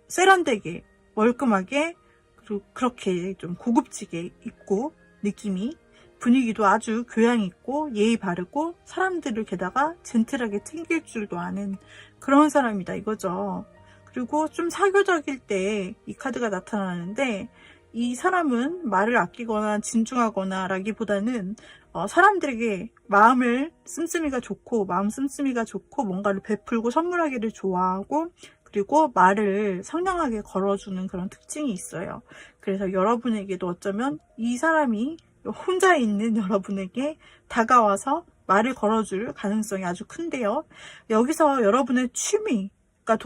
세련되게, 멀끔하게, 그리고 그렇게 좀 고급지게 입고, 느낌이, 분위기도 아주 교양 있고, 예의 바르고, 사람들을 게다가 젠틀하게 챙길 줄도 아는 그런 사람이다 이거죠. 그리고 좀 사교적일 때 이 카드가 나타나는데, 이 사람은 말을 아끼거나 진중하거나 라기보다는 사람들에게 마음 씀씀이가 좋고 뭔가를 베풀고 선물하기를 좋아하고, 그리고 말을 상냥하게 걸어주는 그런 특징이 있어요. 그래서 여러분에게도 어쩌면 이 사람이 혼자 있는 여러분에게 다가와서 말을 걸어줄 가능성이 아주 큰데요. 여기서 여러분의 취미가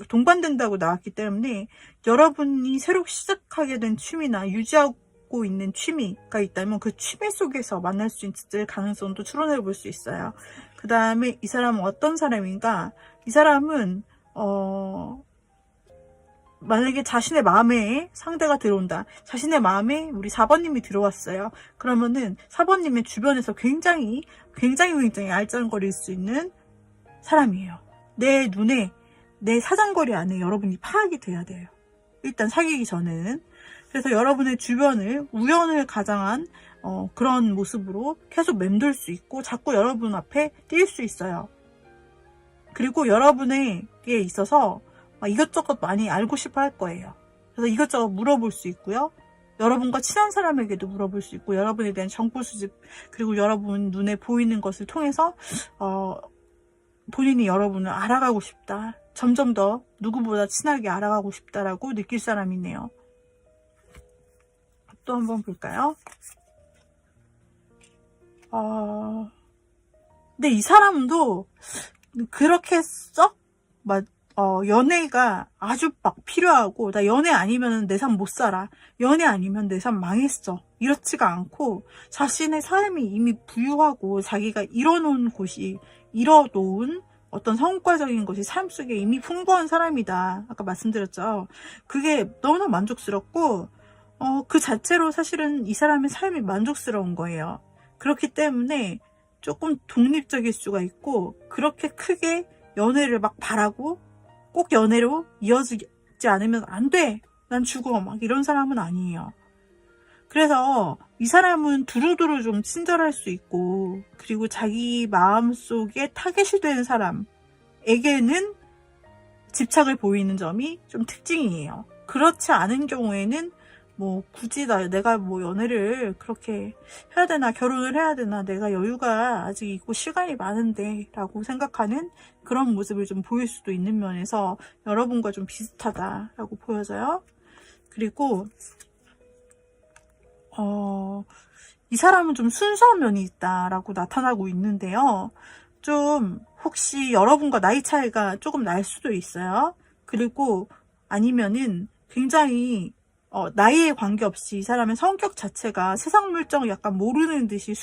동반된다고 나왔기 때문에 여러분이 새로 시작하게 된 취미나 유지하고 있는 취미가 있다면 그 취미 속에서 만날 수 있을 가능성도 추론해 볼 수 있어요. 그 다음에 이 사람은 어떤 사람인가? 이 사람은 만약에 자신의 마음에 상대가 들어온다. 자신의 마음에 우리 4번님이 들어왔어요. 그러면은 4번님의 주변에서 굉장히 알짱거릴 수 있는 사람이에요. 내 눈에, 내 사정거리 안에 여러분이 파악이 돼야 돼요. 일단 사귀기 전에는. 그래서 여러분의 주변을 우연을 가장한 그런 모습으로 계속 맴돌 수 있고 자꾸 여러분 앞에 뛸 수 있어요. 그리고 여러분에게 있어서 이것저것 많이 알고 싶어 할 거예요. 그래서 이것저것 물어볼 수 있고요. 여러분과 친한 사람에게도 물어볼 수 있고, 여러분에 대한 정보 수집, 그리고 여러분 눈에 보이는 것을 통해서 본인이 여러분을 알아가고 싶다. 점점 더 누구보다 친하게 알아가고 싶다라고 느낄 사람이네요. 또 한번 볼까요? 근데 이 사람도 그렇게 썩 연애가 아주 막 필요하고, 나 연애 아니면 내 삶 못 살아, 연애 아니면 내 삶 망했어, 이렇지가 않고 자신의 삶이 이미 부유하고 자기가 이뤄놓은 어떤 성과적인 것이 삶 속에 이미 풍부한 사람이다. 아까 말씀드렸죠. 그게 너무나 만족스럽고 그 자체로 사실은 이 사람의 삶이 만족스러운 거예요. 그렇기 때문에 조금 독립적일 수가 있고, 그렇게 크게 연애를 막 바라고 꼭 연애로 이어지지 않으면 안 돼, 난 죽어, 막 이런 사람은 아니에요. 그래서 이 사람은 두루두루 좀 친절할 수 있고, 그리고 자기 마음속에 타겟이 되는 사람에게는 집착을 보이는 점이 좀 특징이에요. 그렇지 않은 경우에는 굳이 내가 연애를 그렇게 해야 되나, 결혼을 해야 되나, 내가 여유가 아직 있고 시간이 많은데 라고 생각하는 그런 모습을 좀 보일 수도 있는 면에서 여러분과 좀 비슷하다라고 보여져요. 그리고 이 사람은 좀 순수한 면이 있다라고 나타나고 있는데요. 좀 혹시 여러분과 나이 차이가 조금 날 수도 있어요. 그리고 아니면은 굉장히 나이에 관계없이 이 사람의 성격 자체가 세상 물정을 약간 모르는 듯이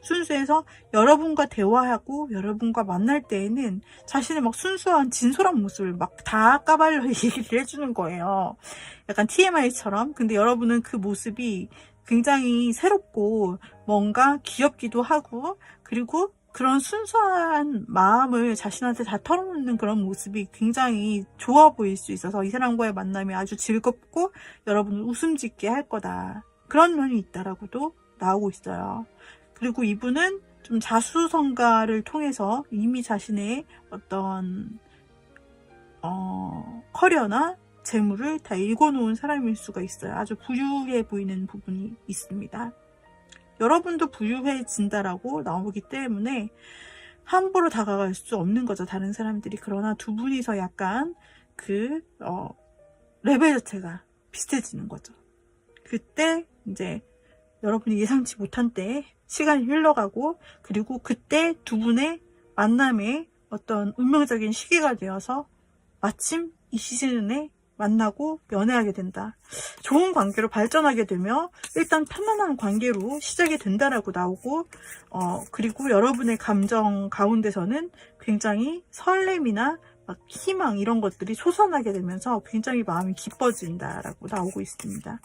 순수해서 여러분과 대화하고 여러분과 만날 때에는 자신의 막 순수한 진솔한 모습을 막 다 까발려 얘기를 해주는 거예요. 약간 TMI처럼. 근데 여러분은 그 모습이 굉장히 새롭고 뭔가 귀엽기도 하고, 그리고 그런 순수한 마음을 자신한테 다 털어놓는 그런 모습이 굉장히 좋아 보일 수 있어서 이 사람과의 만남이 아주 즐겁고 여러분을 웃음 짓게 할 거다, 그런 면이 있다라고도 나오고 있어요. 그리고 이분은 좀 자수성가를 통해서 이미 자신의 어떤 커리어나 재물을 다 읽어놓은 사람일 수가 있어요. 아주 부유해 보이는 부분이 있습니다. 여러분도 부유해진다라고 나오기 때문에 함부로 다가갈 수 없는 거죠, 다른 사람들이. 그러나 두 분이서 약간 레벨 자체가 비슷해지는 거죠. 그때 이제 여러분이 예상치 못한 때 시간이 흘러가고, 그리고 그때 두 분의 만남의 어떤 운명적인 시기가 되어서 마침 이 시즌에 만나고 연애하게 된다. 좋은 관계로 발전하게 되며 일단 편안한 관계로 시작이 된다라고 나오고, 그리고 여러분의 감정 가운데서는 굉장히 설렘이나 막 희망 이런 것들이 솟아나게 되면서 굉장히 마음이 기뻐진다라고 나오고 있습니다.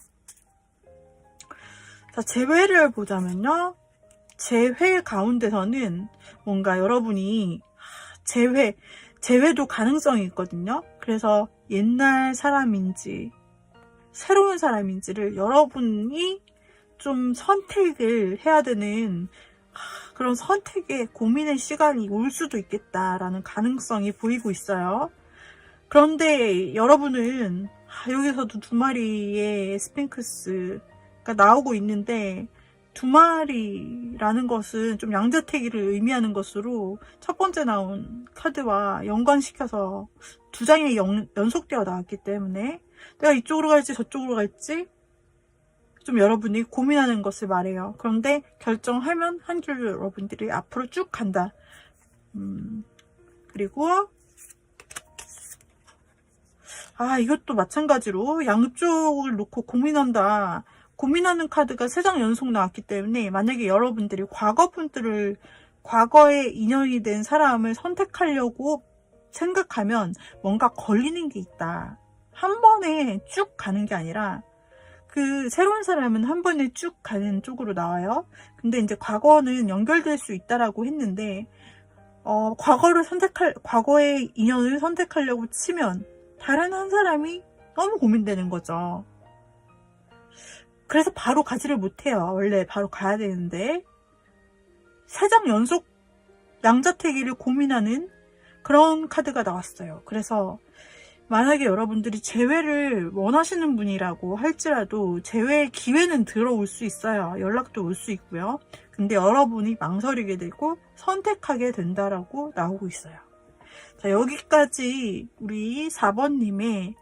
자, 재회를 보자면요. 재회 가운데서는 뭔가 여러분이 재회도 가능성이 있거든요. 그래서 옛날 사람인지 새로운 사람인지를 여러분이 좀 선택을 해야 되는 그런 선택의 고민의 시간이 올 수도 있겠다라는 가능성이 보이고 있어요. 그런데 여러분은 여기서도 두 마리의 스핑크스가 나오고 있는데, 두 마리라는 것은 좀 양자택일을 의미하는 것으로 첫 번째 나온 카드와 연관시켜서 두 장이 연속되어 나왔기 때문에 내가 이쪽으로 갈지 저쪽으로 갈지 좀 여러분이 고민하는 것을 말해요. 그런데 결정하면 한 줄로 여러분들이 앞으로 쭉 간다. 그리고 이것도 마찬가지로 양쪽을 놓고 고민한다. 고민하는 카드가 3장 연속 나왔기 때문에 만약에 여러분들이 과거에 인연이 된 사람을 선택하려고 생각하면 뭔가 걸리는 게 있다. 한 번에 쭉 가는 게 아니라 그 새로운 사람은 한 번에 쭉 가는 쪽으로 나와요. 근데 이제 과거는 연결될 수 있다라고 했는데, 과거의 인연을 선택하려고 치면 다른 한 사람이 너무 고민되는 거죠. 그래서 바로 가지를 못해요. 원래 바로 가야 되는데 3장 연속 양자택일을 고민하는 그런 카드가 나왔어요. 그래서 만약에 여러분들이 재회를 원하시는 분이라고 할지라도 재회의 기회는 들어올 수 있어요. 연락도 올 수 있고요. 근데 여러분이 망설이게 되고 선택하게 된다라고 나오고 있어요. 자, 여기까지 우리 4번님의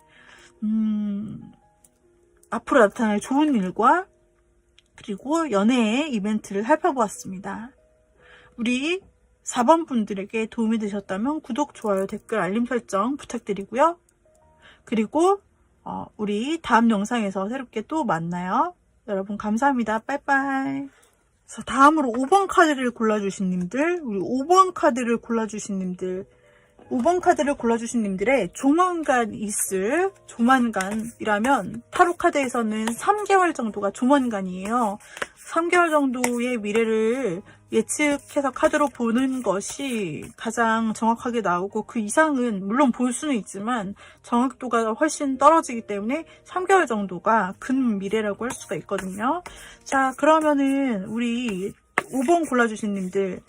앞으로 나타날 좋은 일과 그리고 연애의 이벤트를 살펴보았습니다. 우리 4번 분들에게 도움이 되셨다면 구독, 좋아요, 댓글, 알림 설정 부탁드리고요. 그리고 우리 다음 영상에서 새롭게 또 만나요. 여러분 감사합니다. 빠이빠이. 자, 다음으로 5번 카드를 골라주신 님들, 우리 5번 카드를 골라주신 님들의 조만간이라면 타로 카드에서는 3개월 정도가 조만간이에요. 3개월 정도의 미래를 예측해서 카드로 보는 것이 가장 정확하게 나오고, 그 이상은 물론 볼 수는 있지만 정확도가 훨씬 떨어지기 때문에 3개월 정도가 근 미래라고 할 수가 있거든요. 자, 그러면은 우리 5번 골라주신 님들,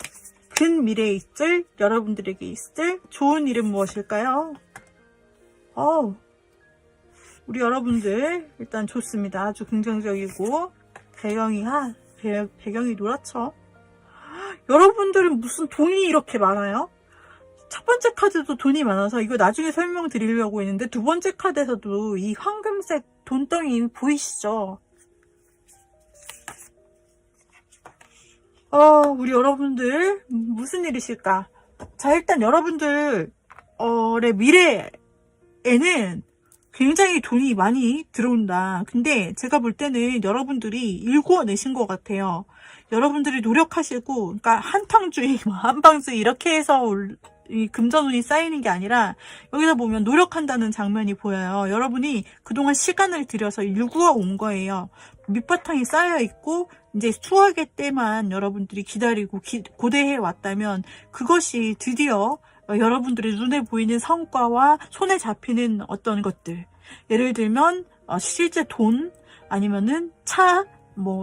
근 미래에 있을, 여러분들에게 있을 좋은 일은 무엇일까요? 우리 여러분들 일단 좋습니다. 아주 긍정적이고 배경이 노랗죠? 여러분들은 무슨 돈이 이렇게 많아요? 첫 번째 카드도 돈이 많아서 이거 나중에 설명드리려고 했는데, 두 번째 카드에서도 이 황금색 돈덩이 보이시죠? 우리 여러분들 무슨 일이실까? 자, 일단 여러분들의 미래에는 굉장히 돈이 많이 들어온다. 근데 제가 볼 때는 여러분들이 일구어내신 것 같아요. 여러분들이 노력하시고, 그러니까 한탕주의, 한방주의 이렇게 해서 이 금전운이 쌓이는 게 아니라, 여기서 보면 노력한다는 장면이 보여요. 여러분이 그동안 시간을 들여서 일구어 온 거예요. 밑바탕이 쌓여 있고 이제 수학의 때만 여러분들이 기다리고 고대해 왔다면, 그것이 드디어 여러분들의 눈에 보이는 성과와 손에 잡히는 어떤 것들, 예를 들면 실제 돈, 아니면은 차,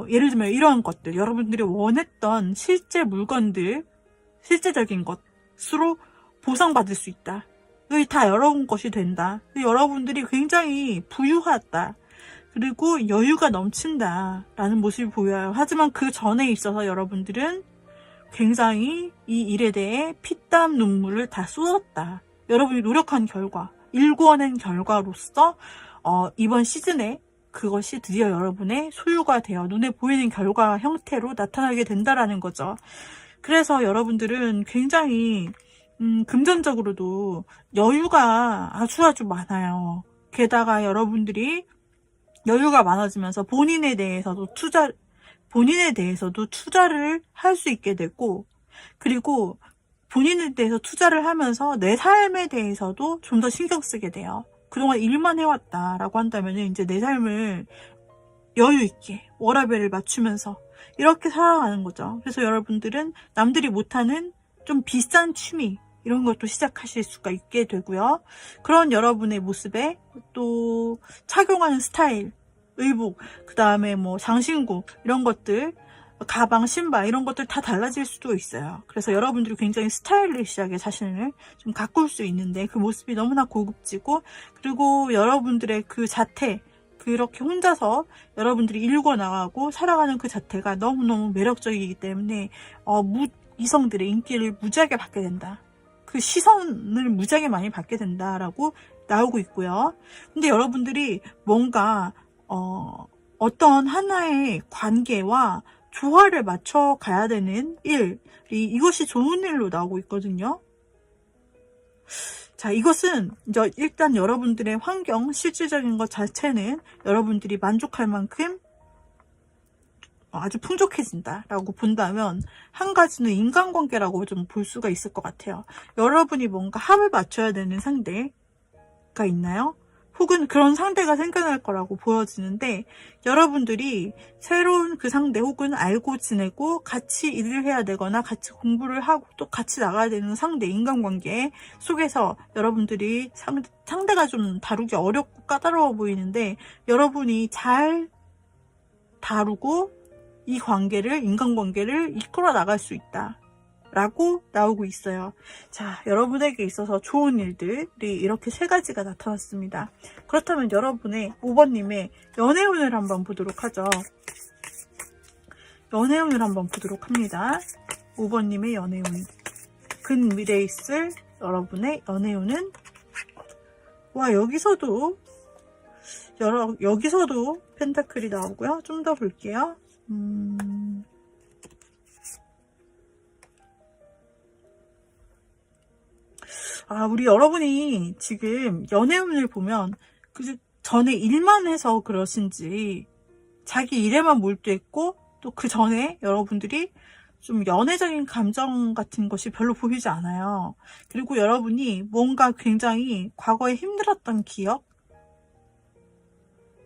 예를 들면 이런 것들, 여러분들이 원했던 실제 물건들, 실제적인 것으로 보상받을 수 있다. 이게 다 여러분 것이 된다. 여러분들이 굉장히 부유하다, 그리고 여유가 넘친다 라는 모습이 보여요. 하지만 그 전에 있어서 여러분들은 굉장히 이 일에 대해 피땀 눈물을 다 쏟았다. 여러분이 노력한 결과, 일구어낸 결과로서 이번 시즌에 그것이 드디어 여러분의 소유가 되어 눈에 보이는 결과 형태로 나타나게 된다라는 거죠. 그래서 여러분들은 굉장히 금전적으로도 여유가 아주 많아요. 게다가 여러분들이 여유가 많아지면서 본인에 대해서도 투자를 할 수 있게 되고, 그리고 본인에 대해서 투자를 하면서 내 삶에 대해서도 좀 더 신경 쓰게 돼요. 그동안 일만 해왔다라고 한다면 이제 내 삶을 여유 있게 워라밸을 맞추면서 이렇게 살아가는 거죠. 그래서 여러분들은 남들이 못하는 좀 비싼 취미 이런 것도 시작하실 수가 있게 되고요. 그런 여러분의 모습에 또 착용하는 스타일, 의복, 그 다음에 뭐 장신구 이런 것들, 가방, 신발 이런 것들 다 달라질 수도 있어요. 그래서 여러분들이 굉장히 스타일리시하게 자신을 좀 가꿀 수 있는데 그 모습이 너무나 고급지고, 그리고 여러분들의 그 자태, 그렇게 혼자서 여러분들이 일궈 나가고 살아가는 그 자태가 너무너무 매력적이기 때문에 이성들의 인기를 무지하게 받게 된다. 그 시선을 무지하게 많이 받게 된다라고 나오고 있고요. 근데 여러분들이 뭔가 어떤 하나의 관계와 조화를 맞춰 가야 되는 이것이 좋은 일로 나오고 있거든요. 자, 이것은 일단 여러분들의 환경, 실질적인 것 자체는 여러분들이 만족할 만큼 아주 풍족해진다라고 본다면, 한 가지는 인간관계라고 좀 볼 수가 있을 것 같아요. 여러분이 뭔가 합을 맞춰야 되는 상대가 있나요? 혹은 그런 상대가 생겨날 거라고 보여지는데, 여러분들이 새로운 그 상대 혹은 알고 지내고 같이 일을 해야 되거나 같이 공부를 하고 또 같이 나가야 되는 상대, 인간관계 속에서 여러분들이 상대가 좀 다루기 어렵고 까다로워 보이는데, 여러분이 잘 다루고 이 인간관계를 이끌어 나갈 수 있다 라고 나오고 있어요. 자, 여러분에게 있어서 좋은 일들이 이렇게 3가지가 나타났습니다. 그렇다면 여러분의 5번님의 연애운을 한번 보도록 하죠. 연애운을 한번 보도록 합니다. 5번님의 연애운. 근미래에 있을 여러분의 연애운은, 와, 여기서도 펜타클이 나오고요. 좀 더 볼게요. 우리 여러분이 지금 연애운을 보면 그 전에 일만 해서 그러신지 자기 일에만 몰두했고, 또 그 전에 여러분들이 좀 연애적인 감정 같은 것이 별로 보이지 않아요. 그리고 여러분이 뭔가 굉장히 과거에 힘들었던 기억,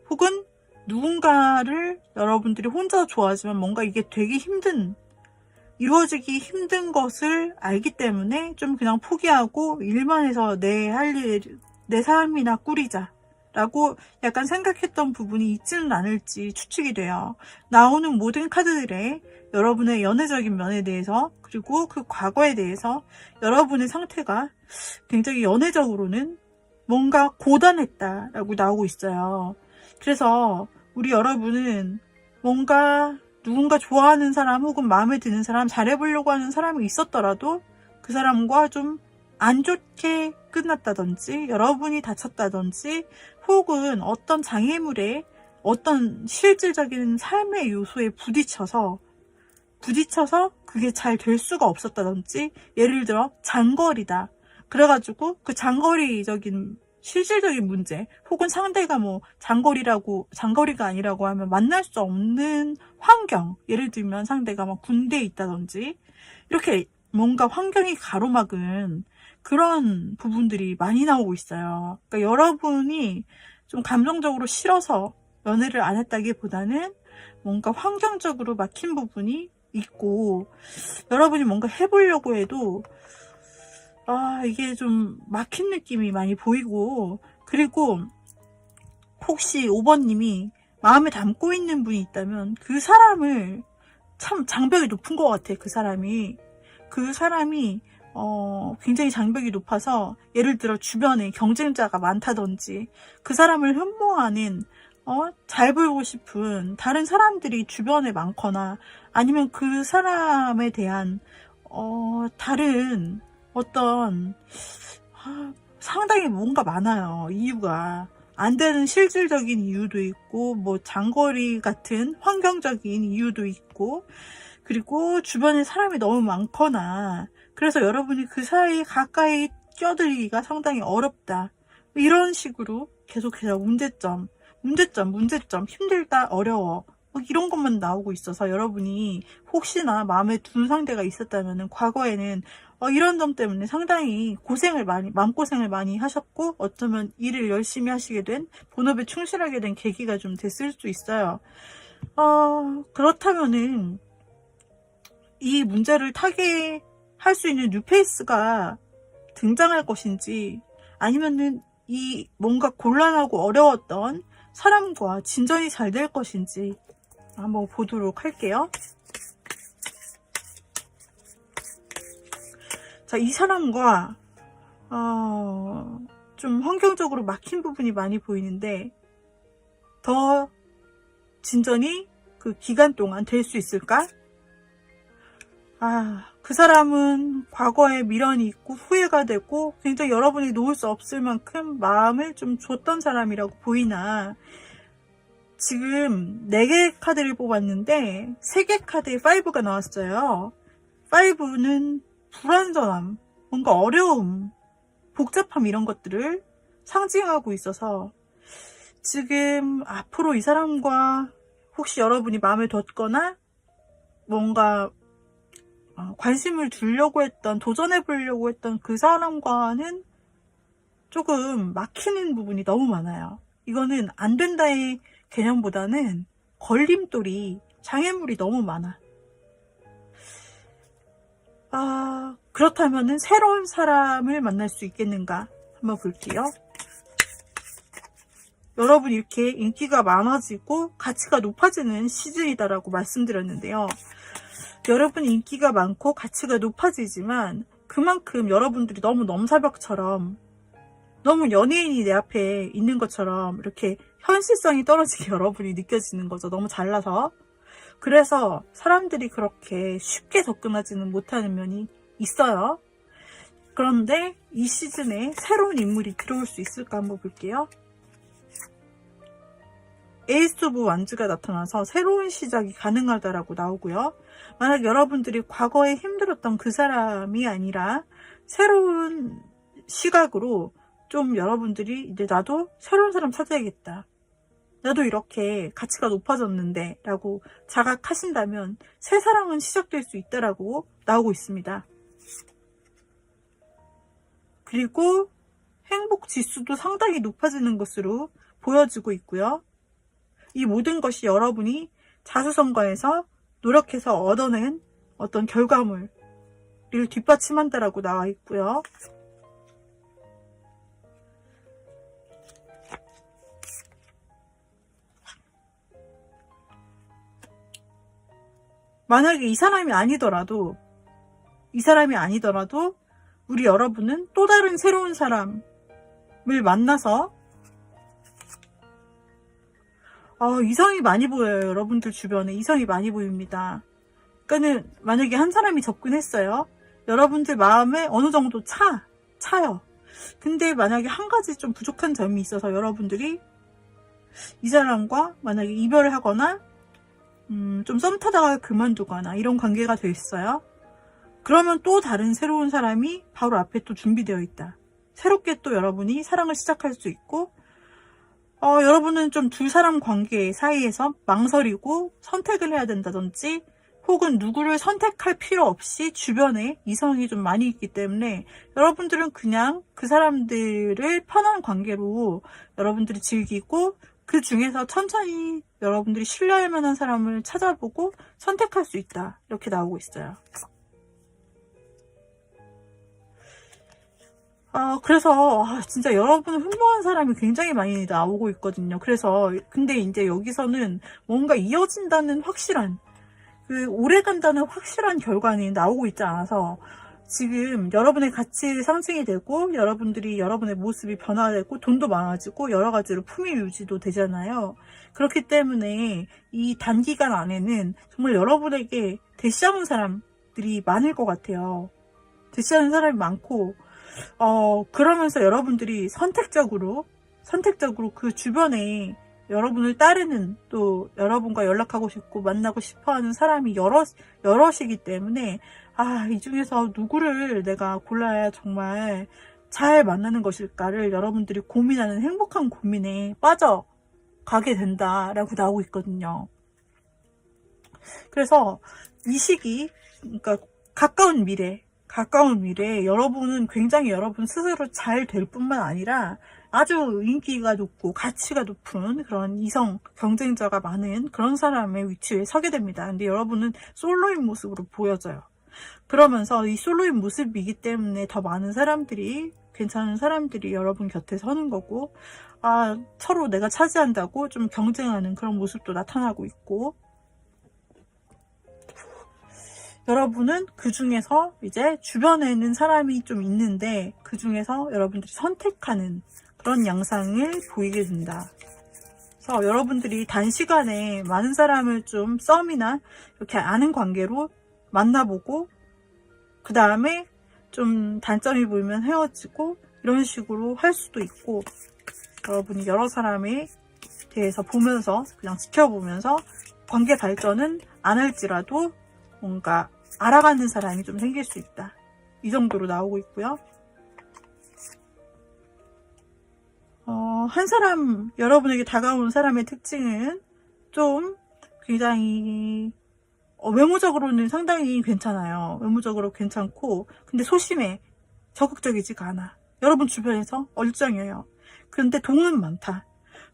혹은 누군가를 여러분들이 혼자 좋아하지만 뭔가 이게 되게 이루어지기 힘든 것을 알기 때문에 좀 그냥 포기하고 일만 해서 내 삶이나 꾸리자 라고 약간 생각했던 부분이 있지는 않을지 추측이 돼요. 나오는 모든 카드들의 여러분의 연애적인 면에 대해서, 그리고 그 과거에 대해서 여러분의 상태가 굉장히 연애적으로는 뭔가 고단했다라고 나오고 있어요. 그래서 우리 여러분은 뭔가 누군가 좋아하는 사람 혹은 마음에 드는 사람, 잘해보려고 하는 사람이 있었더라도 그 사람과 좀 안 좋게 끝났다든지, 여러분이 다쳤다든지, 혹은 어떤 장애물에 어떤 실질적인 삶의 요소에 부딪혀서 그게 잘 될 수가 없었다든지, 예를 들어 장거리다. 그래가지고 그 장거리적인 실질적인 문제, 혹은 상대가 뭐 장거리가 아니라고 하면 만날 수 없는 환경, 예를 들면 상대가 막 군대에 있다든지, 이렇게 뭔가 환경이 가로막은 그런 부분들이 많이 나오고 있어요. 그러니까 여러분이 좀 감정적으로 싫어서 연애를 안 했다기보다는 뭔가 환경적으로 막힌 부분이 있고, 여러분이 뭔가 해보려고 해도 이게 좀 막힌 느낌이 많이 보이고, 그리고 혹시 5번님이 마음에 담고 있는 분이 있다면 그 사람을 참 장벽이 높은 것 같아. 그 사람이 굉장히 장벽이 높아서, 예를 들어 주변에 경쟁자가 많다든지, 그 사람을 흠모하는 잘 보이고 싶은 다른 사람들이 주변에 많거나, 아니면 그 사람에 대한 다른 어떤 상당히 뭔가 많아요. 이유가 안 되는 실질적인 이유도 있고, 뭐 장거리 같은 환경적인 이유도 있고, 그리고 주변에 사람이 너무 많거나, 그래서 여러분이 그 사이에 가까이 껴들기가 상당히 어렵다, 이런 식으로 계속해서 문제점, 힘들다, 어려워. 이런 것만 나오고 있어서 여러분이 혹시나 마음에 두는 상대가 있었다면 과거에는 이런 점 때문에 상당히 마음고생을 많이 하셨고 어쩌면 일을 열심히 하시게 된, 본업에 충실하게 된 계기가 좀 됐을 수 있어요. 그렇다면은 이 문제를 타개할 수 있는 뉴페이스가 등장할 것인지, 아니면은 이 뭔가 곤란하고 어려웠던 사람과 진전이 잘 될 것인지 한번 보도록 할게요. 자, 이 사람과 좀 환경적으로 막힌 부분이 많이 보이는데 더 진전이 그 기간 동안 될 수 있을까? 그 사람은 과거에 미련이 있고 후회가 되고 굉장히 여러분이 놓을 수 없을 만큼 마음을 좀 줬던 사람이라고 보이나, 지금 4개 카드를 뽑았는데 3개 카드에 5가 나왔어요. 5는 불완전함, 뭔가 어려움, 복잡함 이런 것들을 상징하고 있어서 지금 앞으로 이 사람과 혹시 여러분이 마음에 뒀거나 뭔가 관심을 두려고 했던, 도전해 보려고 했던 그 사람과는 조금 막히는 부분이 너무 많아요. 이거는 안 된다의 개념보다는 걸림돌이, 장애물이 너무 많아. 그렇다면은 새로운 사람을 만날 수 있겠는가 한번 볼게요. 여러분 이렇게 인기가 많아지고 가치가 높아지는 시즌이다라고 말씀드렸는데요. 여러분 인기가 많고 가치가 높아지지만 그만큼 여러분들이 너무 넘사벽처럼, 너무 연예인이 내 앞에 있는 것처럼 이렇게 현실성이 떨어지게 여러분이 느껴지는 거죠. 너무 잘나서. 그래서 사람들이 그렇게 쉽게 접근하지는 못하는 면이 있어요. 그런데 이 시즌에 새로운 인물이 들어올 수 있을까 한번 볼게요. 에이스 오브 완즈가 나타나서 새로운 시작이 가능하다라고 나오고요. 만약 여러분들이 과거에 힘들었던 그 사람이 아니라 새로운 시각으로 좀 여러분들이 이제 나도 새로운 사람 찾아야겠다, 나도 이렇게 가치가 높아졌는데 라고 자각하신다면 새 사랑은 시작될 수 있다라고 나오고 있습니다. 그리고 행복 지수도 상당히 높아지는 것으로 보여지고 있고요. 이 모든 것이 여러분이 자수성가해서 노력해서 얻어낸 어떤 결과물을 뒷받침한다라고 나와 있고요. 만약에 이 사람이 아니더라도 우리 여러분은 또 다른 새로운 사람을 만나서 이성이 많이 보여요. 여러분들 주변에 이성이 많이 보입니다. 그러니까는 만약에 한 사람이 접근했어요. 여러분들 마음에 어느 정도 차요. 근데 만약에 한 가지 좀 부족한 점이 있어서 여러분들이 이 사람과 만약에 이별을 하거나 좀 썸 타다가 그만두거나 이런 관계가 됐어요. 그러면 또 다른 새로운 사람이 바로 앞에 또 준비되어 있다. 새롭게 또 여러분이 사랑을 시작할 수 있고, 여러분은 좀 두 사람 관계 사이에서 망설이고 선택을 해야 된다든지, 혹은 누구를 선택할 필요 없이 주변에 이성이 좀 많이 있기 때문에 여러분들은 그냥 그 사람들을 편한 관계로 여러분들이 즐기고, 그 중에서 천천히 여러분들이 신뢰할 만한 사람을 찾아보고 선택할 수 있다, 이렇게 나오고 있어요. 그래서 진짜 여러분을 흠모하는 사람이 굉장히 많이 나오고 있거든요. 그래서 근데 이제 여기서는 뭔가 이어진다는 확실한, 오래 간다는 확실한 결과는 나오고 있지 않아서 지금 여러분의 가치 상승이 되고, 여러분들이 여러분의 모습이 변화되고, 돈도 많아지고 여러 가지로 품위 유지도 되잖아요. 그렇기 때문에 이 단기간 안에는 정말 여러분에게 대시하는 사람들이 많을 것 같아요. 대시하는 사람이 많고, 그러면서 여러분들이 선택적으로 그 주변에 여러분을 따르는, 또 여러분과 연락하고 싶고 만나고 싶어 하는 사람이 여럿이기 때문에 이 중에서 누구를 내가 골라야 정말 잘 만나는 것일까를 여러분들이 고민하는 행복한 고민에 빠져가게 된다라고 나오고 있거든요. 그래서 이 시기, 그러니까 가까운 미래에 여러분은 굉장히 여러분 스스로 잘 될 뿐만 아니라 아주 인기가 높고 가치가 높은 그런 이성 경쟁자가 많은 그런 사람의 위치에 서게 됩니다. 근데 여러분은 솔로인 모습으로 보여져요. 그러면서 이 솔로인 모습이기 때문에 더 많은 사람들이, 괜찮은 사람들이 여러분 곁에 서는 거고, 서로 내가 차지한다고 좀 경쟁하는 그런 모습도 나타나고 있고, 여러분은 그 중에서 이제 주변에는 사람이 좀 있는데 그 중에서 여러분들이 선택하는 그런 양상을 보이게 된다. 그래서 여러분들이 단시간에 많은 사람을 좀 썸이나 이렇게 아는 관계로 만나보고 그 다음에 좀 단점이 보이면 헤어지고 이런 식으로 할 수도 있고, 여러분이 여러 사람에 대해서 보면서 그냥 지켜보면서 관계 발전은 안 할지라도 뭔가 알아가는 사람이 좀 생길 수 있다. 이 정도로 나오고 있고요. 한 사람, 여러분에게 다가오는 사람의 특징은 좀 굉장히 외모적으로는 상당히 괜찮아요. 외모적으로 괜찮고, 근데 소심해. 적극적이지가 않아. 여러분 주변에서 얼짱이에요. 그런데 돈은 많다.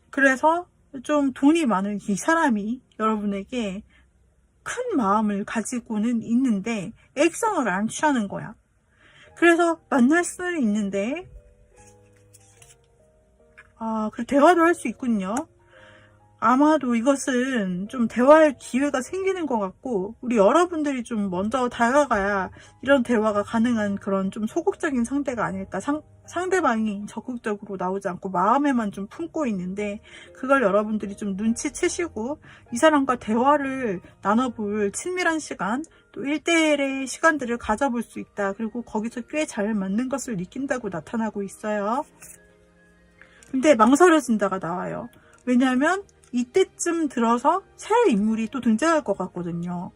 그래서 좀 돈이 많은 이 사람이 여러분에게 큰 마음을 가지고는 있는데 액션을 안 취하는 거야. 그래서 만날 수는 있는데 그 대화도 할 수 있군요. 아마도 이것은 좀 대화할 기회가 생기는 것 같고, 우리 여러분들이 좀 먼저 다가가야 이런 대화가 가능한 그런 좀 소극적인 상대가 아닐까. 상대방이 적극적으로 나오지 않고 마음에만 좀 품고 있는데 그걸 여러분들이 좀 눈치채시고 이 사람과 대화를 나눠볼 친밀한 시간, 또 1대1의 시간들을 가져볼 수 있다. 그리고 거기서 꽤 잘 맞는 것을 느낀다고 나타나고 있어요. 근데 망설여진다가 나와요. 왜냐하면 이때쯤 들어서 새 인물이 또 등장할 것 같거든요.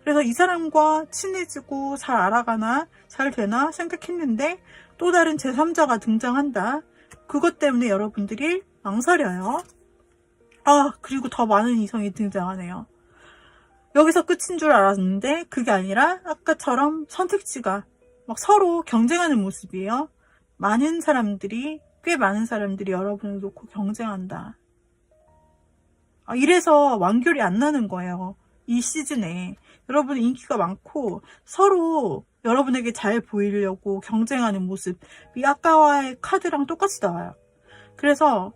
그래서 이 사람과 친해지고 잘 알아가나 잘 되나 생각했는데 또 다른 제3자가 등장한다. 그것 때문에 여러분들이 망설여요. 그리고 더 많은 이성이 등장하네요. 여기서 끝인 줄 알았는데 그게 아니라 아까처럼 선택지가 막 서로 경쟁하는 모습이에요. 꽤 많은 사람들이 여러분을 놓고 경쟁한다. 이래서 완결이 안 나는 거예요. 이 시즌에 여러분 인기가 많고 서로 여러분에게 잘 보이려고 경쟁하는 모습이 아까와의 카드랑 똑같이 나와요. 그래서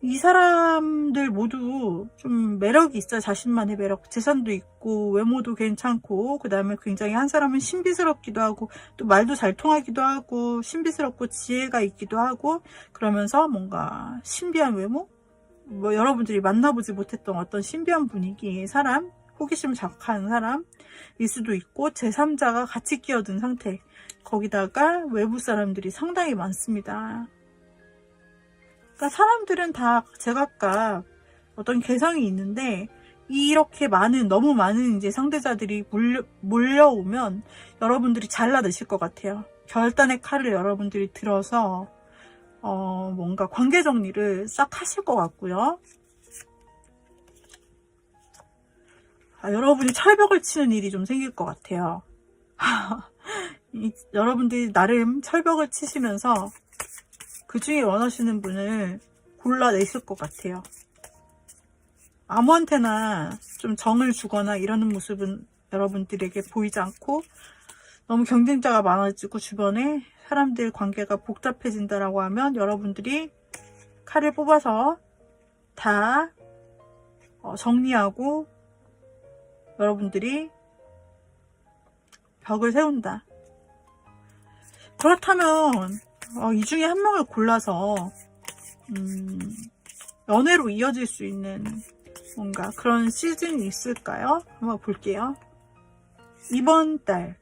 이 사람들 모두 좀 매력이 있어요. 자신만의 매력, 재산도 있고 외모도 괜찮고, 그 다음에 굉장히 한 사람은 신비스럽기도 하고 또 말도 잘 통하기도 하고 신비스럽고 지혜가 있기도 하고, 그러면서 뭔가 신비한 외모? 여러분들이 만나보지 못했던 어떤 신비한 분위기의 사람, 호기심을 자극하는 사람일 수도 있고, 제3자가 같이 끼어든 상태, 거기다가 외부 사람들이 상당히 많습니다. 그러니까 사람들은 다 제각각 어떤 개성이 있는데 이렇게 너무 많은 이제 상대자들이 몰려오면 여러분들이 잘라내실 것 같아요. 결단의 칼을 여러분들이 들어서 뭔가 관계 정리를 싹 하실 것 같고요. 여러분이 철벽을 치는 일이 좀 생길 것 같아요. 여러분들이 나름 철벽을 치시면서 그 중에 원하시는 분을 골라내실 것 같아요. 아무한테나 좀 정을 주거나 이러는 모습은 여러분들에게 보이지 않고, 너무 경쟁자가 많아지고 주변에 사람들 관계가 복잡해진다라고 하면 여러분들이 칼을 뽑아서 다 정리하고 여러분들이 벽을 세운다. 그렇다면 이 중에 한 명을 골라서 연애로 이어질 수 있는 뭔가 그런 시즌이 있을까요? 한번 볼게요. 이번 달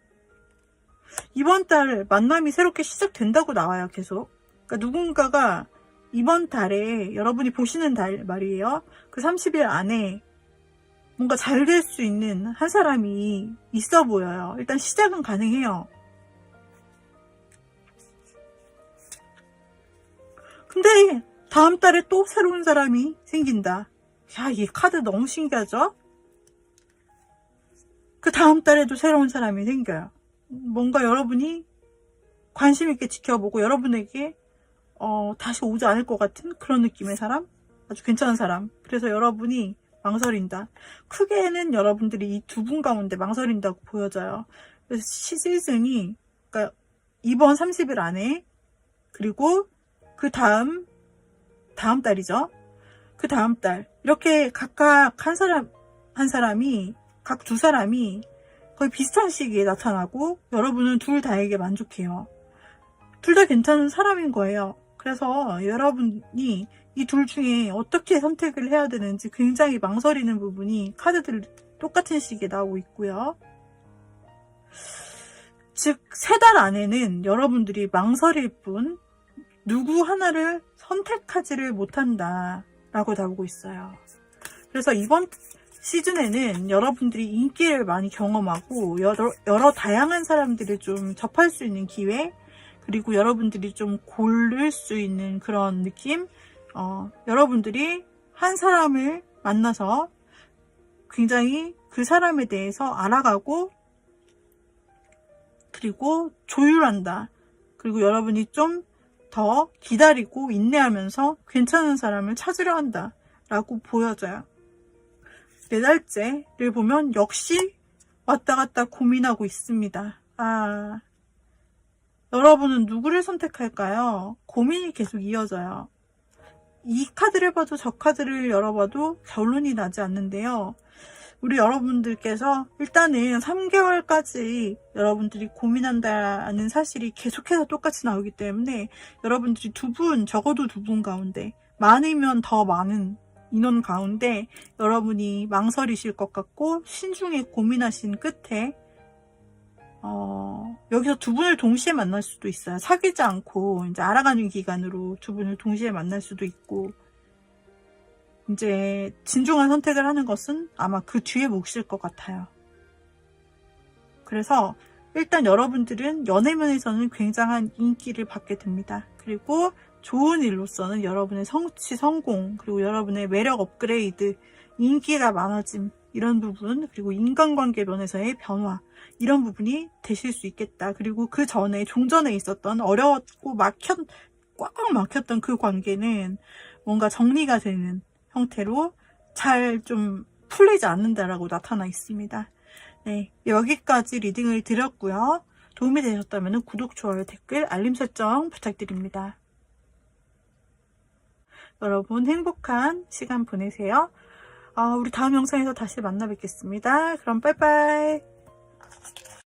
만남이 새롭게 시작된다고 나와요. 계속. 그러니까 누군가가 이번 달에, 여러분이 보시는 달 말이에요, 그 30일 안에 뭔가 잘 될 수 있는 한 사람이 있어 보여요. 일단 시작은 가능해요. 근데 다음 달에 또 새로운 사람이 생긴다. 야, 이 카드 너무 신기하죠? 그 다음 달에도 새로운 사람이 생겨요. 뭔가 여러분이 관심 있게 지켜보고 여러분에게 다시 오지 않을 것 같은 그런 느낌의 사람? 아주 괜찮은 사람. 그래서 여러분이 망설인다. 크게는 여러분들이 이 두 분 가운데 망설인다고 보여져요. 그래서 시즌이, 그러니까 이번 30일 안에, 그리고 그 다음 달이죠. 그 다음 달. 이렇게 각각 한 사람이, 각 두 사람이 거의 비슷한 시기에 나타나고 여러분은 둘 다에게 만족해요. 둘 다 괜찮은 사람인 거예요. 그래서 여러분이 이 둘 중에 어떻게 선택을 해야 되는지 굉장히 망설이는 부분이 카드들 똑같은 시기에 나오고 있고요. 즉, 3달 안에는 여러분들이 망설일 뿐 누구 하나를 선택하지를 못한다 라고 나오고 있어요. 그래서 이번 시즌에는 여러분들이 인기를 많이 경험하고 여러 다양한 사람들을 좀 접할 수 있는 기회, 그리고 여러분들이 좀 고를 수 있는 그런 느낌, 여러분들이 한 사람을 만나서 굉장히 그 사람에 대해서 알아가고 그리고 조율한다. 그리고 여러분이 좀 더 기다리고 인내하면서 괜찮은 사람을 찾으려 한다 라고 보여져요. 4달째를 보면 역시 왔다 갔다 고민하고 있습니다. 여러분은 누구를 선택할까요? 고민이 계속 이어져요. 이 카드를 봐도 저 카드를 열어봐도 결론이 나지 않는데요. 우리 여러분들께서 일단은 3개월까지 여러분들이 고민한다는 사실이 계속해서 똑같이 나오기 때문에 여러분들이 적어도 두 분 가운데, 많으면 더 많은 인원 가운데 여러분이 망설이실 것 같고 신중히 고민하신 끝에 여기서 두 분을 동시에 만날 수도 있어요. 사귀지 않고 이제 알아가는 기간으로 두 분을 동시에 만날 수도 있고, 이제 진중한 선택을 하는 것은 아마 그 뒤에 몫일 것 같아요. 그래서 일단 여러분들은 연애면에서는 굉장한 인기를 받게 됩니다. 그리고 좋은 일로서는 여러분의 성취, 성공, 그리고 여러분의 매력 업그레이드, 인기가 많아짐, 이런 부분, 그리고 인간관계 면에서의 변화, 이런 부분이 되실 수 있겠다. 그리고 그 전에, 종전에 있었던 어려웠고 꽉 막혔던 그 관계는 뭔가 정리가 되는 형태로 잘 좀 풀리지 않는다라고 나타나 있습니다. 네, 여기까지 리딩을 드렸고요. 도움이 되셨다면 구독, 좋아요, 댓글, 알림 설정 부탁드립니다. 여러분 행복한 시간 보내세요. 우리 다음 영상에서 다시 만나 뵙겠습니다. 그럼 빠이빠이.